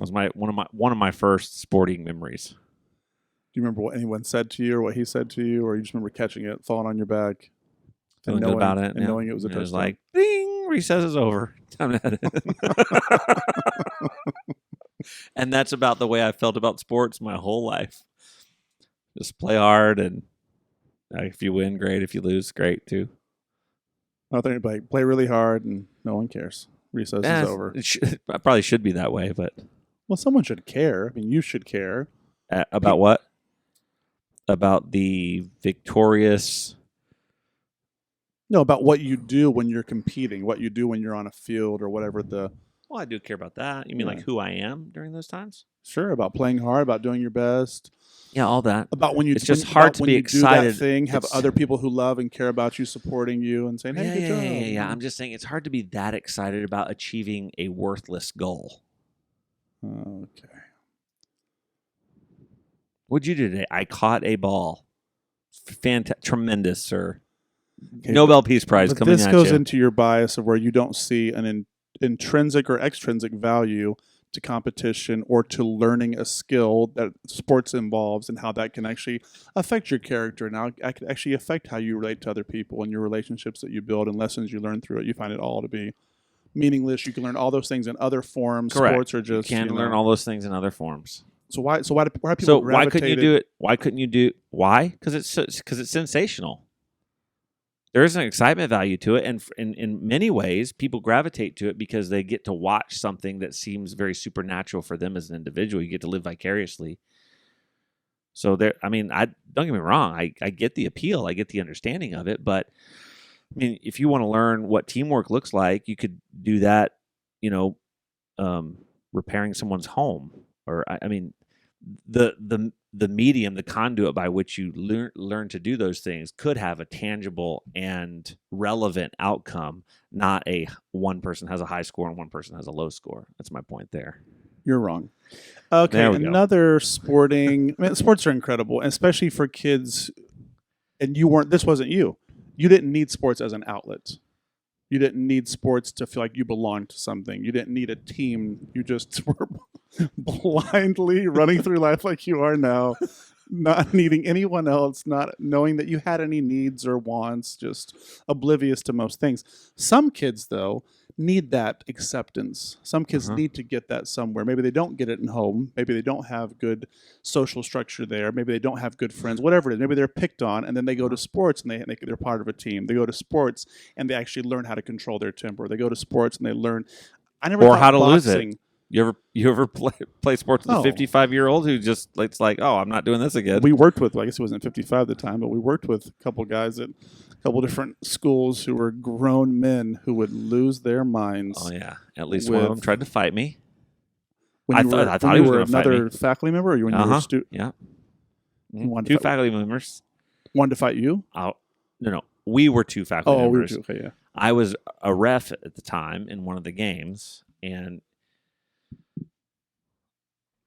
That was one of my first sporting memories. Do you remember what anyone said to you or what he said to you, or you just remember catching it, falling on your back, Feeling good about it, and knowing it was a It touchdown? was like, ding, recess is over. Time to head in. And that's about the way I felt about sports my whole life. Just play hard, and if you win, great. If you lose, great too. I think like play really hard and no one cares. Recess is over. It probably should be that way, but Well, someone should care. I mean, you should care. about what? About the victorious. No, about what you do when you're competing, what you do when you're on a field or whatever the. Well, I do care about that. You mean Yeah. like who I am during those times? Sure, about playing hard, about doing your best, Yeah, all that. about when you. It's just when- hard about to when be you do that excited. thing, have It's- other people who love and care about you supporting you and saying, "Hey, good job." Yeah. I'm just saying it's hard to be that excited about achieving a worthless goal. Okay. What'd you do today? I caught a ball. Tremendous, sir. Okay, Nobel Peace Prize But coming this at goes you. into your bias of where you don't see intrinsic or extrinsic value to competition or to learning a skill that sports involves, and how that can actually affect your character, and how it can actually affect how you relate to other people and your relationships that you build and lessons you learn through it. You find it all to be meaningless. You can learn all those things in other forms. Correct. Sports are just you can learn all those things in other forms. So why do people So why couldn't you gravitated- do it? Why couldn't you do? Why? Because it's sensational. There is an excitement value to it, and in many ways, people gravitate to it because they get to watch something that seems very supernatural for them as an individual. You get to live vicariously. So there, I mean, I don't get me wrong. I get the appeal. I get the understanding of it. But I mean, if you want to learn what teamwork looks like, you could do that. You know, repairing someone's home, or I mean, the medium, the conduit by which you learn to do those things could have a tangible and relevant outcome, not a one person has a high score and one person has a low score. That's my point there. You're wrong. Okay, There we go. another sporting. I mean, sports are incredible, especially for kids. And you weren't. This wasn't you. You didn't need sports as an outlet. You didn't need sports to feel like you belonged to something. You didn't need a team. You just were blindly running through life like you are now, not needing anyone else, not knowing that you had any needs or wants, just oblivious to most things. Some kids, though, need that acceptance. Some kids need to get that somewhere. Maybe they don't get it in home. Maybe they don't have good social structure there. Maybe they don't have good friends, whatever it is. Maybe they're picked on, and then they go to sports and they're part of a team. They go to sports and they actually learn how to control their temper. They go to sports and they learn. I never Or thought how to lose boxing, it. You ever play sports with Oh. a 55-year-old who just it's like, oh, I'm not doing this again. We worked with, I guess he wasn't 55 at the time, but we worked with a couple guys at a couple different schools who were grown men who would lose their minds. Oh yeah, at least one of them with- tried to fight me. When I you thought- were, I thought when he you was were gonna fight another faculty member, or when you were a student Yeah. wanted to Two fight- faculty members. wanted to fight you? No. We were two faculty Oh, we were members. two. Okay, yeah. I was a ref at the time in one of the games, and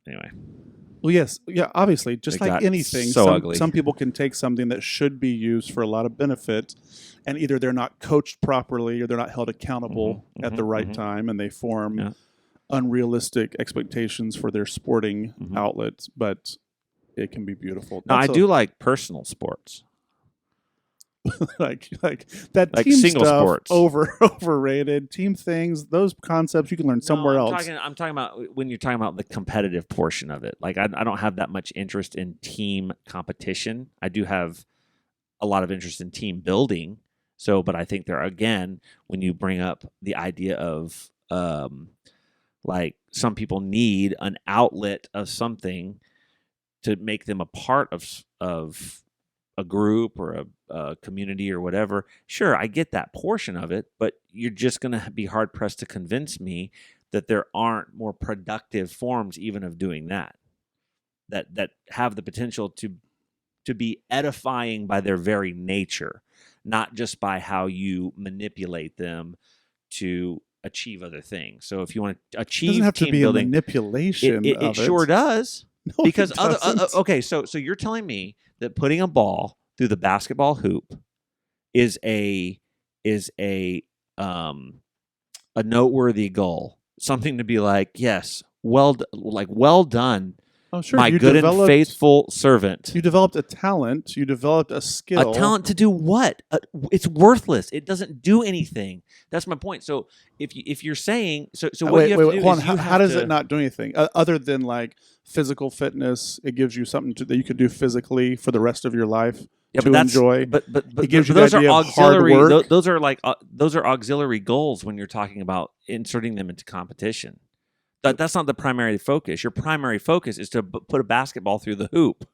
anyway, Well, yes, yeah. Obviously, just It like got anything, so ugly. some people can take something that should be used for a lot of benefit, and either they're not coached properly or they're not held accountable at the right time, and they form Yeah. unrealistic expectations for their sporting Mhm. outlets. But it can be beautiful. no, I That's do like personal sports. like that Like team single stuff. sports. Overrated team things. Those concepts you can learn somewhere No, else. I'm talking about when you're talking about the competitive portion of it. Like I don't have that much interest in team competition. I do have a lot of interest in team building. So, but I think there again, when you bring up the idea of like some people need an outlet of something to make them a part of a group or a community or whatever. Sure, I get that portion of it, but you're just going to be hard pressed to convince me that there aren't more productive forms even of doing that have the potential to be edifying by their very nature, not just by how you manipulate them to achieve other things. So if you want to It achieve doesn't have team to be building, a manipulation. it sure does. No, it Because doesn't. okay, so you're telling me that putting a ball through the basketball hoop is a noteworthy goal, something to be like, yes, well done, Oh, sure. my You good and developed- faithful servant. You developed a talent. You developed a skill. A talent to do what? It's worthless. It doesn't do anything. That's my point. So if you're saying so what Wait, you have wait, to wait. do Hold is on. you How have does to- it not do anything other than like physical fitness? It gives you something that you can do physically for the rest of your life Yeah, to but that's, enjoy. But It gives you the those are idea of hard auxiliary. work. Those are like those are auxiliary goals when you're talking about inserting them into competition. That's not the primary focus. Your primary focus is to put a basketball through the hoop.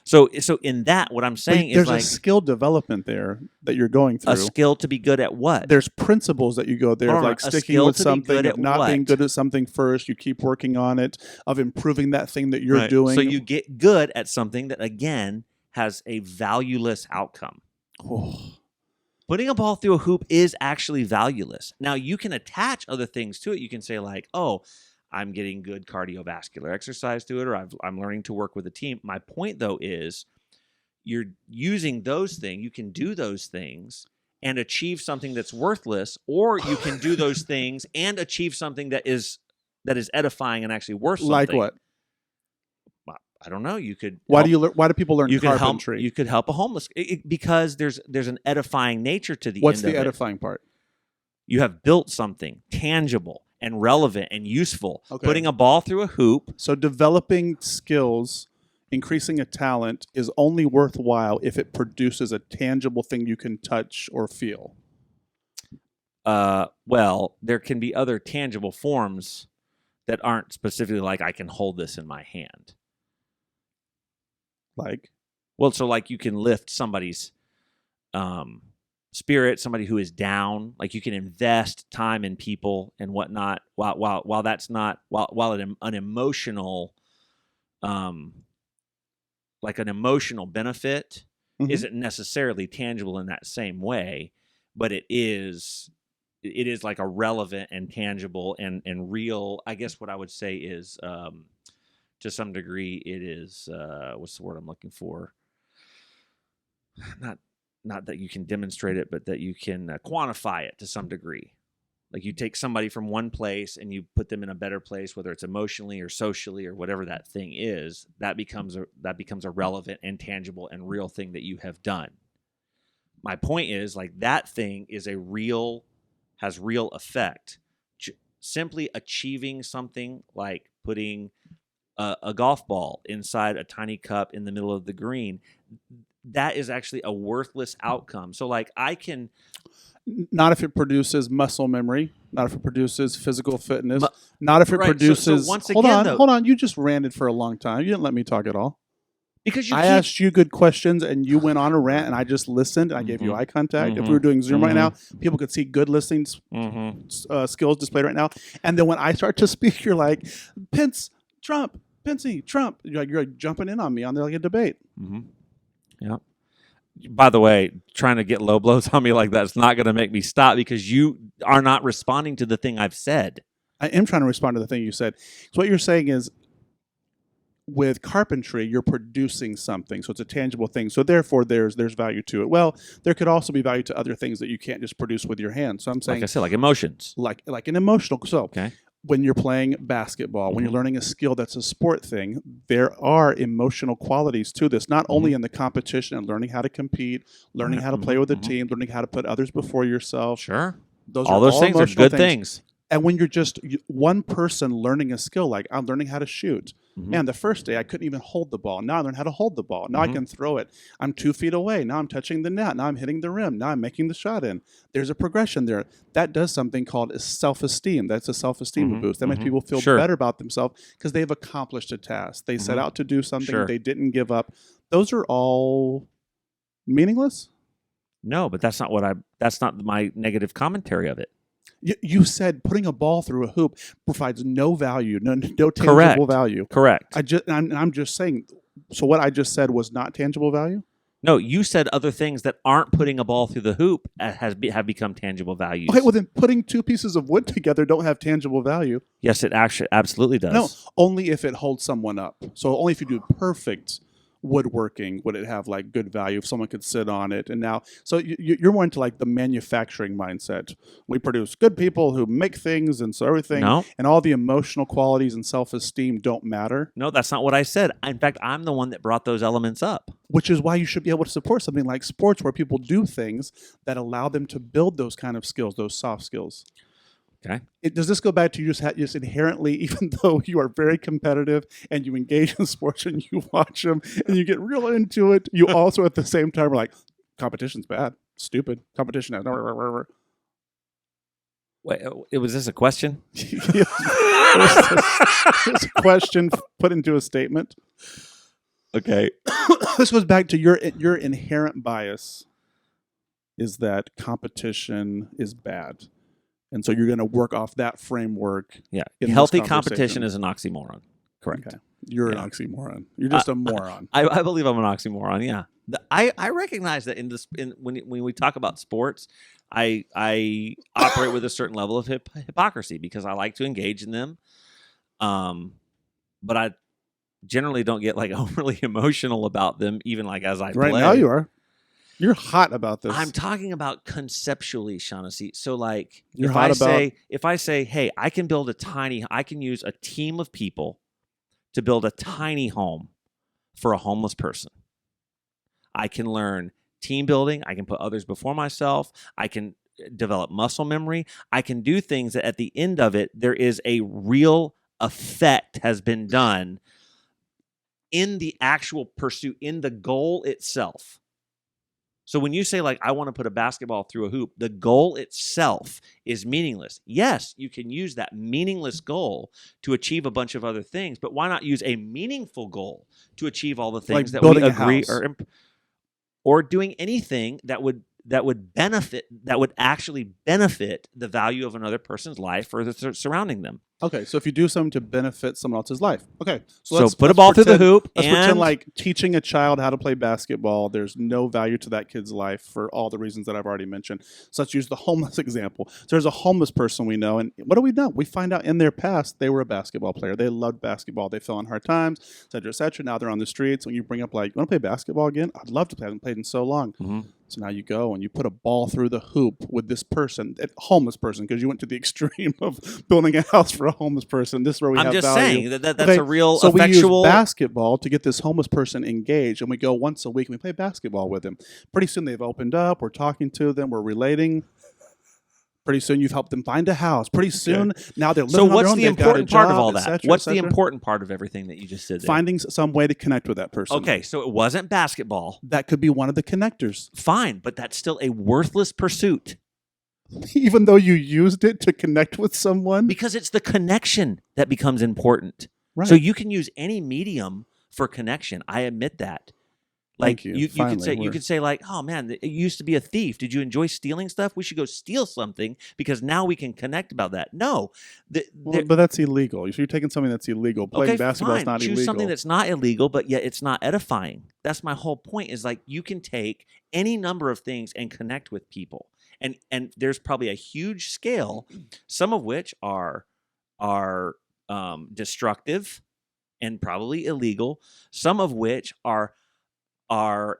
So in that, what I'm But saying there's is like a skill development there that you're going through. a skill to be good at what? There's principles that you go there, Hold of on, like a sticking skill with to be something, good of at not being what? good at something first. You keep working on it, of improving that thing that you're Right. doing. So you get good at something that again has a valueless outcome. Oh. Putting a ball through a hoop is actually valueless. Now, you can attach other things to it. You can say, like, oh, I'm getting good cardiovascular exercise to it, or I'm learning to work with a team. My point, though, is you're using those things. You can do those things and achieve something that's worthless, or you can do those things and achieve something that is edifying and actually worth something. Like what? I don't know. You could. Why do people learn you carpentry? Could help. You could help a homeless because there's an edifying nature to the. What's end the of edifying part? You have built something tangible and relevant and useful. Okay. Putting a ball through a hoop. So developing skills, increasing a talent is only worthwhile if it produces a tangible thing you can touch or feel. Well, there can be other tangible forms that aren't specifically like I can hold this in my hand. Like? Well, so like you can lift somebody's spirit, somebody who is down. Like you can invest time in people and whatnot. While that's not an emotional, like an emotional benefit isn't necessarily tangible in that same way, but it is like a relevant and tangible and real. I guess what I would say is, to some degree, it is what's the word I'm looking for? Not that you can demonstrate it, but that you can quantify it to some degree. Like you take somebody from one place and you put them in a better place, whether it's emotionally or socially or whatever that thing is. That becomes a relevant and tangible and real thing that you have done. My point is, like, that thing is has real effect. Simply achieving something like putting a golf ball inside a tiny cup in the middle of the green, that is actually a worthless outcome. So, like, I can... Not if it produces muscle memory. Not if it produces physical fitness. Not if it produces... So once hold again, on. You just ranted for a long time. You didn't let me talk at all. Because I asked you good questions and you went on a rant and I just listened and I gave you eye contact. If we were doing Zoom right now, people could see good listening skills displayed right now. And then when I start to speak, you're like, Pence, Trump, Pensy, Trump. You're like jumping in on me on there like a debate. Yeah. By the way, trying to get low blows on me like that's not going to make me stop because you are not responding to the thing I've said. I am trying to respond to the thing you said. So what you're saying is, with carpentry, you're producing something, so it's a tangible thing. So therefore, there's value to it. Well, there could also be value to other things that you can't just produce with your hands. So I'm saying, like I said, like emotions, like an emotional. So okay. When you're playing basketball, when you're learning a skill that's a sport thing, there are emotional qualities to this, not only in the competition and learning how to compete, learning how to play with a team, learning how to put others before yourself. Sure. All those things are good things. And when you're just one person learning a skill, like I'm learning how to shoot. Man, the first day I couldn't even hold the ball. Now I learned how to hold the ball. Now I can throw it. I'm 2 feet away. Now I'm touching the net. Now I'm hitting the rim. Now I'm making the shot in. There's a progression there. That does something called self-esteem. That's a self-esteem boost. That makes people feel better about themselves because they've accomplished a task. They set out to do something. They didn't give up. Those are all meaningless? No, but that's not my negative commentary of it. You said putting a ball through a hoop provides no value, no tangible value. Correct. I'm just saying. So what I just said was not tangible value? No, you said other things that aren't putting a ball through the hoop have become tangible values. Okay, well then putting two pieces of wood together don't have tangible value. Yes, it actually absolutely does. No, only if it holds someone up. So only if you do perfect woodworking would it have like good value if someone could sit on it. And now, so you're more into like the manufacturing mindset. We produce good people who make things, and so everything and all the emotional qualities and self-esteem don't matter. No, that's not what I said. In fact, I'm the one that brought those elements up. Which is why you should be able to support something like sports where people do things that allow them to build those kind of skills, those soft skills. Okay. Does this go back to you just inherently, even though you are very competitive and you engage in sports and you watch them and you get real into it, you also at the same time are like, competition's bad, stupid, competition. Wait, was this a question? It's a question put into a statement. Okay. This goes back to your inherent bias is that competition is bad. And so you're going to work off that framework. Yeah. Healthy competition is an oxymoron. Correct. Okay. You're an oxymoron. You're just a moron. I believe I'm an oxymoron. Yeah. I recognize that when we talk about sports, I operate with a certain level of hypocrisy because I like to engage in them. But I generally don't get like overly emotional about them, even like as I play. Right now you are. You're hot about this. I'm talking about conceptually, Shaughnessy. So like You're if hot I say, hey, I can use a team of people to build a tiny home for a homeless person. I can learn team building. I can put others before myself. I can develop muscle memory. I can do things that at the end of it, there is a real effect has been done in the actual pursuit, in the goal itself. So when you say, like, I want to put a basketball through a hoop, the goal itself is meaningless. Yes, you can use that meaningless goal to achieve a bunch of other things, but why not use a meaningful goal to achieve all the things that we building a agree house. or doing anything that would actually benefit the value of another person's life or the surrounding them. Okay, so if you do something to benefit someone else's life. Okay, So let's put a ball through the hoop Let's and pretend like teaching a child how to play basketball. There's no value to that kid's life for all the reasons that I've already mentioned. So let's use the homeless example. So there's a homeless person we know, and what do we know? We find out in their past they were a basketball player. They loved basketball. They fell in hard times, et cetera, et cetera. Now they're on the streets. When you bring up, like, you want to play basketball again? I'd love to play. I haven't played in so long. Mhm. So now you go and you put a ball through the hoop with this person, a homeless person, because you went to the extreme of building a house for a homeless person. This is where we I'm have just value. saying that's Okay, a real so effectual. we use basketball to get this homeless person engaged, and we go once a week and we play basketball with them. Pretty soon they've opened up. We're talking to them. We're relating. Pretty soon you've helped them find a house. Pretty soon now they're living So on their what's own. the They've got a important part of job, all et that? cetera, What's et the cetera. important part of everything that you just said there? Finding some way to connect with that person. Okay, so it wasn't basketball. That could be one of the connectors. Fine, but that's still a worthless pursuit Even though you used it to connect with someone. because it's the connection that becomes important. Right. So you can use any medium for connection. I admit that. Like Thank you. you could say Finally, like, oh man, you used to be a thief. Did you enjoy stealing stuff? We should go steal something because now we can connect about that. No, but that's illegal. You're taking something that's illegal. Playing basketball is not choose illegal. something that's not illegal, but yet it's not edifying. That's my whole point. Is like you can take any number of things and connect with people, and there's probably a huge scale, some of which are destructive and probably illegal, some of which are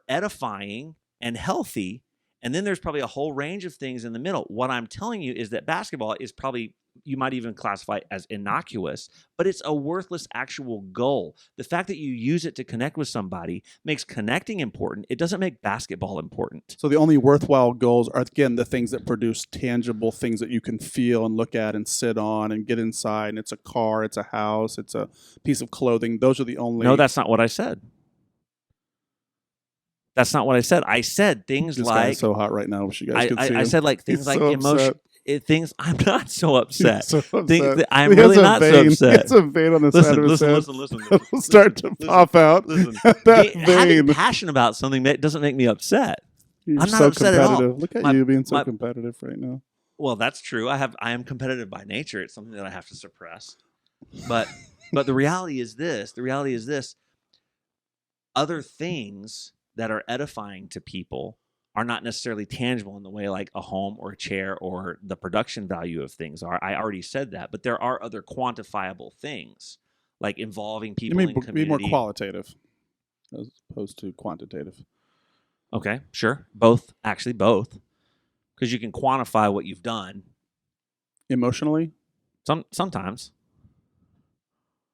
edifying and healthy, and then there's probably a whole range of things in the middle. What I'm telling you is that basketball is probably, you might even classify it as innocuous, but it's a worthless actual goal. The fact that you use it to connect with somebody makes connecting important. It doesn't make basketball important. So the only worthwhile goals are, again, the things that produce tangible things that you can feel and look at and sit on and get inside. And it's a car, it's a house, it's a piece of clothing. Those are the only. No, that's not what I said. That's not what I said. I said things this like guy is so hot right now. I wish you guys could see him. I said like things He's like so emotion. Things. I'm not so upset. He's so upset. I'm He really has a not so vein. upset. He has a vein on the side of his head. Listen. It'll start to pop out. Listen. That Having vein. passion about something doesn't make me upset. You're I'm not so upset at all. competitive. Look at My- you being so my- competitive right now. Well, that's true. I am competitive by nature. It's something that I have to suppress. But the reality is this. Other things that are edifying to people are not necessarily tangible in the way like a home or a chair or the production value of things are. I already said that, but there are other quantifiable things like involving people in community. Be more qualitative as opposed to quantitative. Okay, sure. Both, because you can quantify what you've done. Emotionally, Sometimes.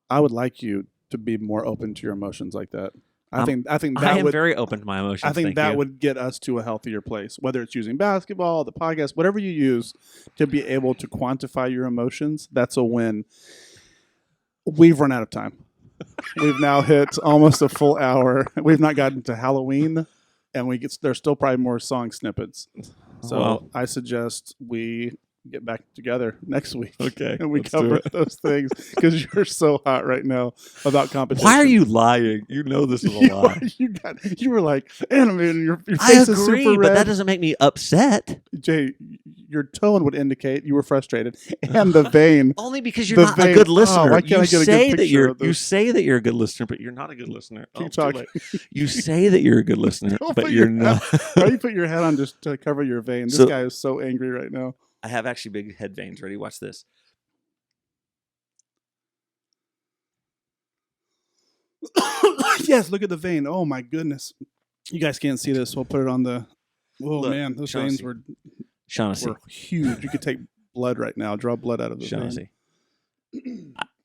I would like you to be more open to your emotions like that. I think that I am would, very open to my emotions. I think thank that you. would get us to a healthier place. Whether it's using basketball, the podcast, whatever you use to be able to quantify your emotions, that's a win. We've run out of time. We've now hit almost a full hour. We've not gotten to Halloween, and there's still probably more song snippets. So Well. I suggest we get back together next week. Okay, And we let's do cover it. those things because you're so hot right now about competition. Why are you lying? You know this is a lie. You were like animated. Your I face is agree, super but red. that doesn't make me upset. Jay, your tone would indicate you were frustrated, and the vein. Only because you're The not vein- a good oh, listener. why can't I get a good picture of You this? say that you're a good listener, but you're not a good listener. Keep too talking. late. You say that you're a good listener, Don't but put you're your not. Why you put your head on just to cover your vein? This So- guy is so angry right now. I have actually big head veins. Ready? Watch this. Yes, look at the vein. Oh my goodness. You guys can't see this. We'll put it on the. Oh Look, man, those Shaughnessy. veins were Shaughnessy. huge. You could take blood right now. Draw blood out of the vein. Shaughnessy.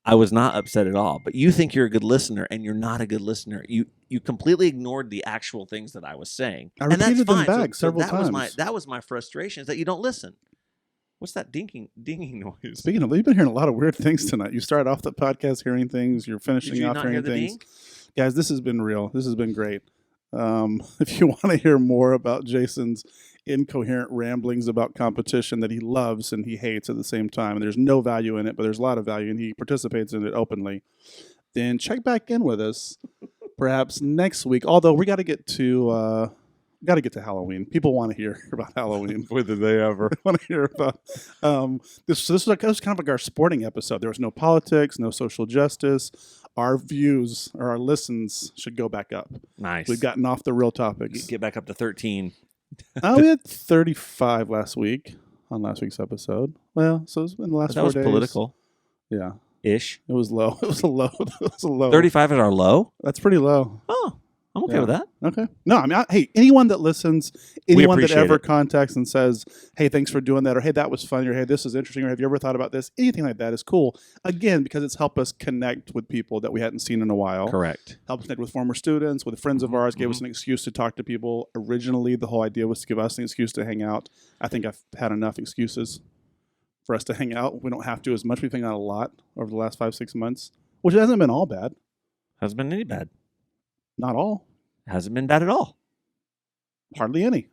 I was not upset at all, but you think you're a good listener, and you're not a good listener. You completely ignored the actual things that I was saying, I and that's repeated them fine. back several that times. was my frustration is that you don't listen. What's that dinging noise? Speaking of, you've been hearing a lot of weird things tonight. You started off the podcast hearing things. You're Did finishing you off not hearing hear the things. ding? Guys, this has been real. This has been great. If you want to hear more about Jason's incoherent ramblings about competition that he loves and he hates at the same time, and there's no value in it, but there's a lot of value, and he participates in it openly, then check back in with us perhaps next week. Although we got to get to Halloween. People want to hear about Halloween. Whether they ever. Want to hear about this. So this was kind of like our sporting episode. There was no politics, no social justice. Our views or our listens should go back up. Nice. We've gotten off the real topics. Get back up to 13. We had 35 last week on last week's episode. Well, so it was in the last That 4 was days. political Yeah, ish. it was low. It was a low. It was a low. 35 is our low. That's pretty low. Oh, I'm okay Yeah. with that. Okay. No, I mean, hey, anyone that listens, anyone that appreciate ever it. contacts and says, hey, thanks for doing that, or hey, that was funny, or hey, this is interesting, or have you ever thought about this? Anything like that is cool. Again, because it's helped us connect with people that we hadn't seen in a while. Correct. Helped us connect with former students, with friends of ours, gave us an excuse to talk to people. Originally, the whole idea was to give us an excuse to hang out. I think I've had enough excuses for us to hang out. We don't have to as much. We've hung out a lot over the last 5-6 months, which hasn't been all bad. Hasn't been any bad. Not all. Hasn't been bad at all. Hardly any.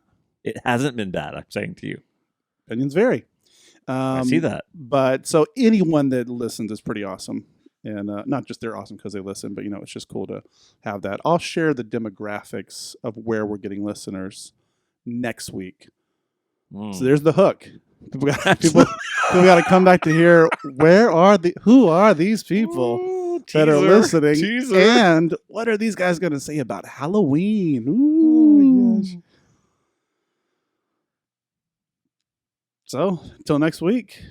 It hasn't been bad, I'm saying to you. Opinions vary. I see that. But so anyone that listens is pretty awesome. And not just they're awesome because they listen, but, it's just cool to have that. I'll share the demographics of where we're getting listeners next week. So there's the hook. People got to come back to hear who are these people that are listening, and what are these guys going to say about Halloween? Ooh. Oh my gosh. So, till next week.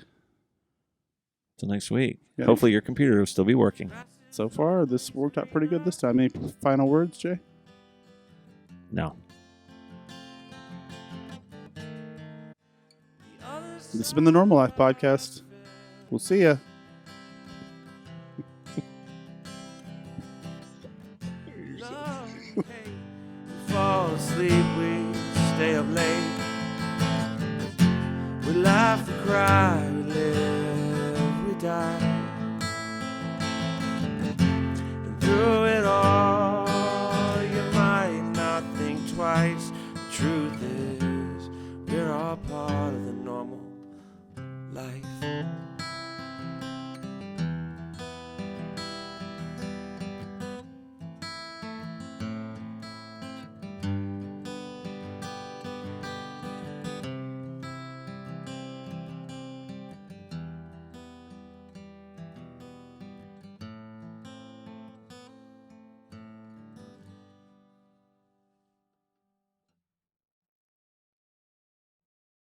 Till next week. Yeah. Hopefully your computer will still be working. So far, this worked out pretty good this time. Any final words, Jay? No. This has been the Normal Life Podcast. We'll see ya. We fall asleep, we stay up late. We laugh, we cry, we live, we die. And through it all, you might not think twice. The truth is, we're all part of the normal life.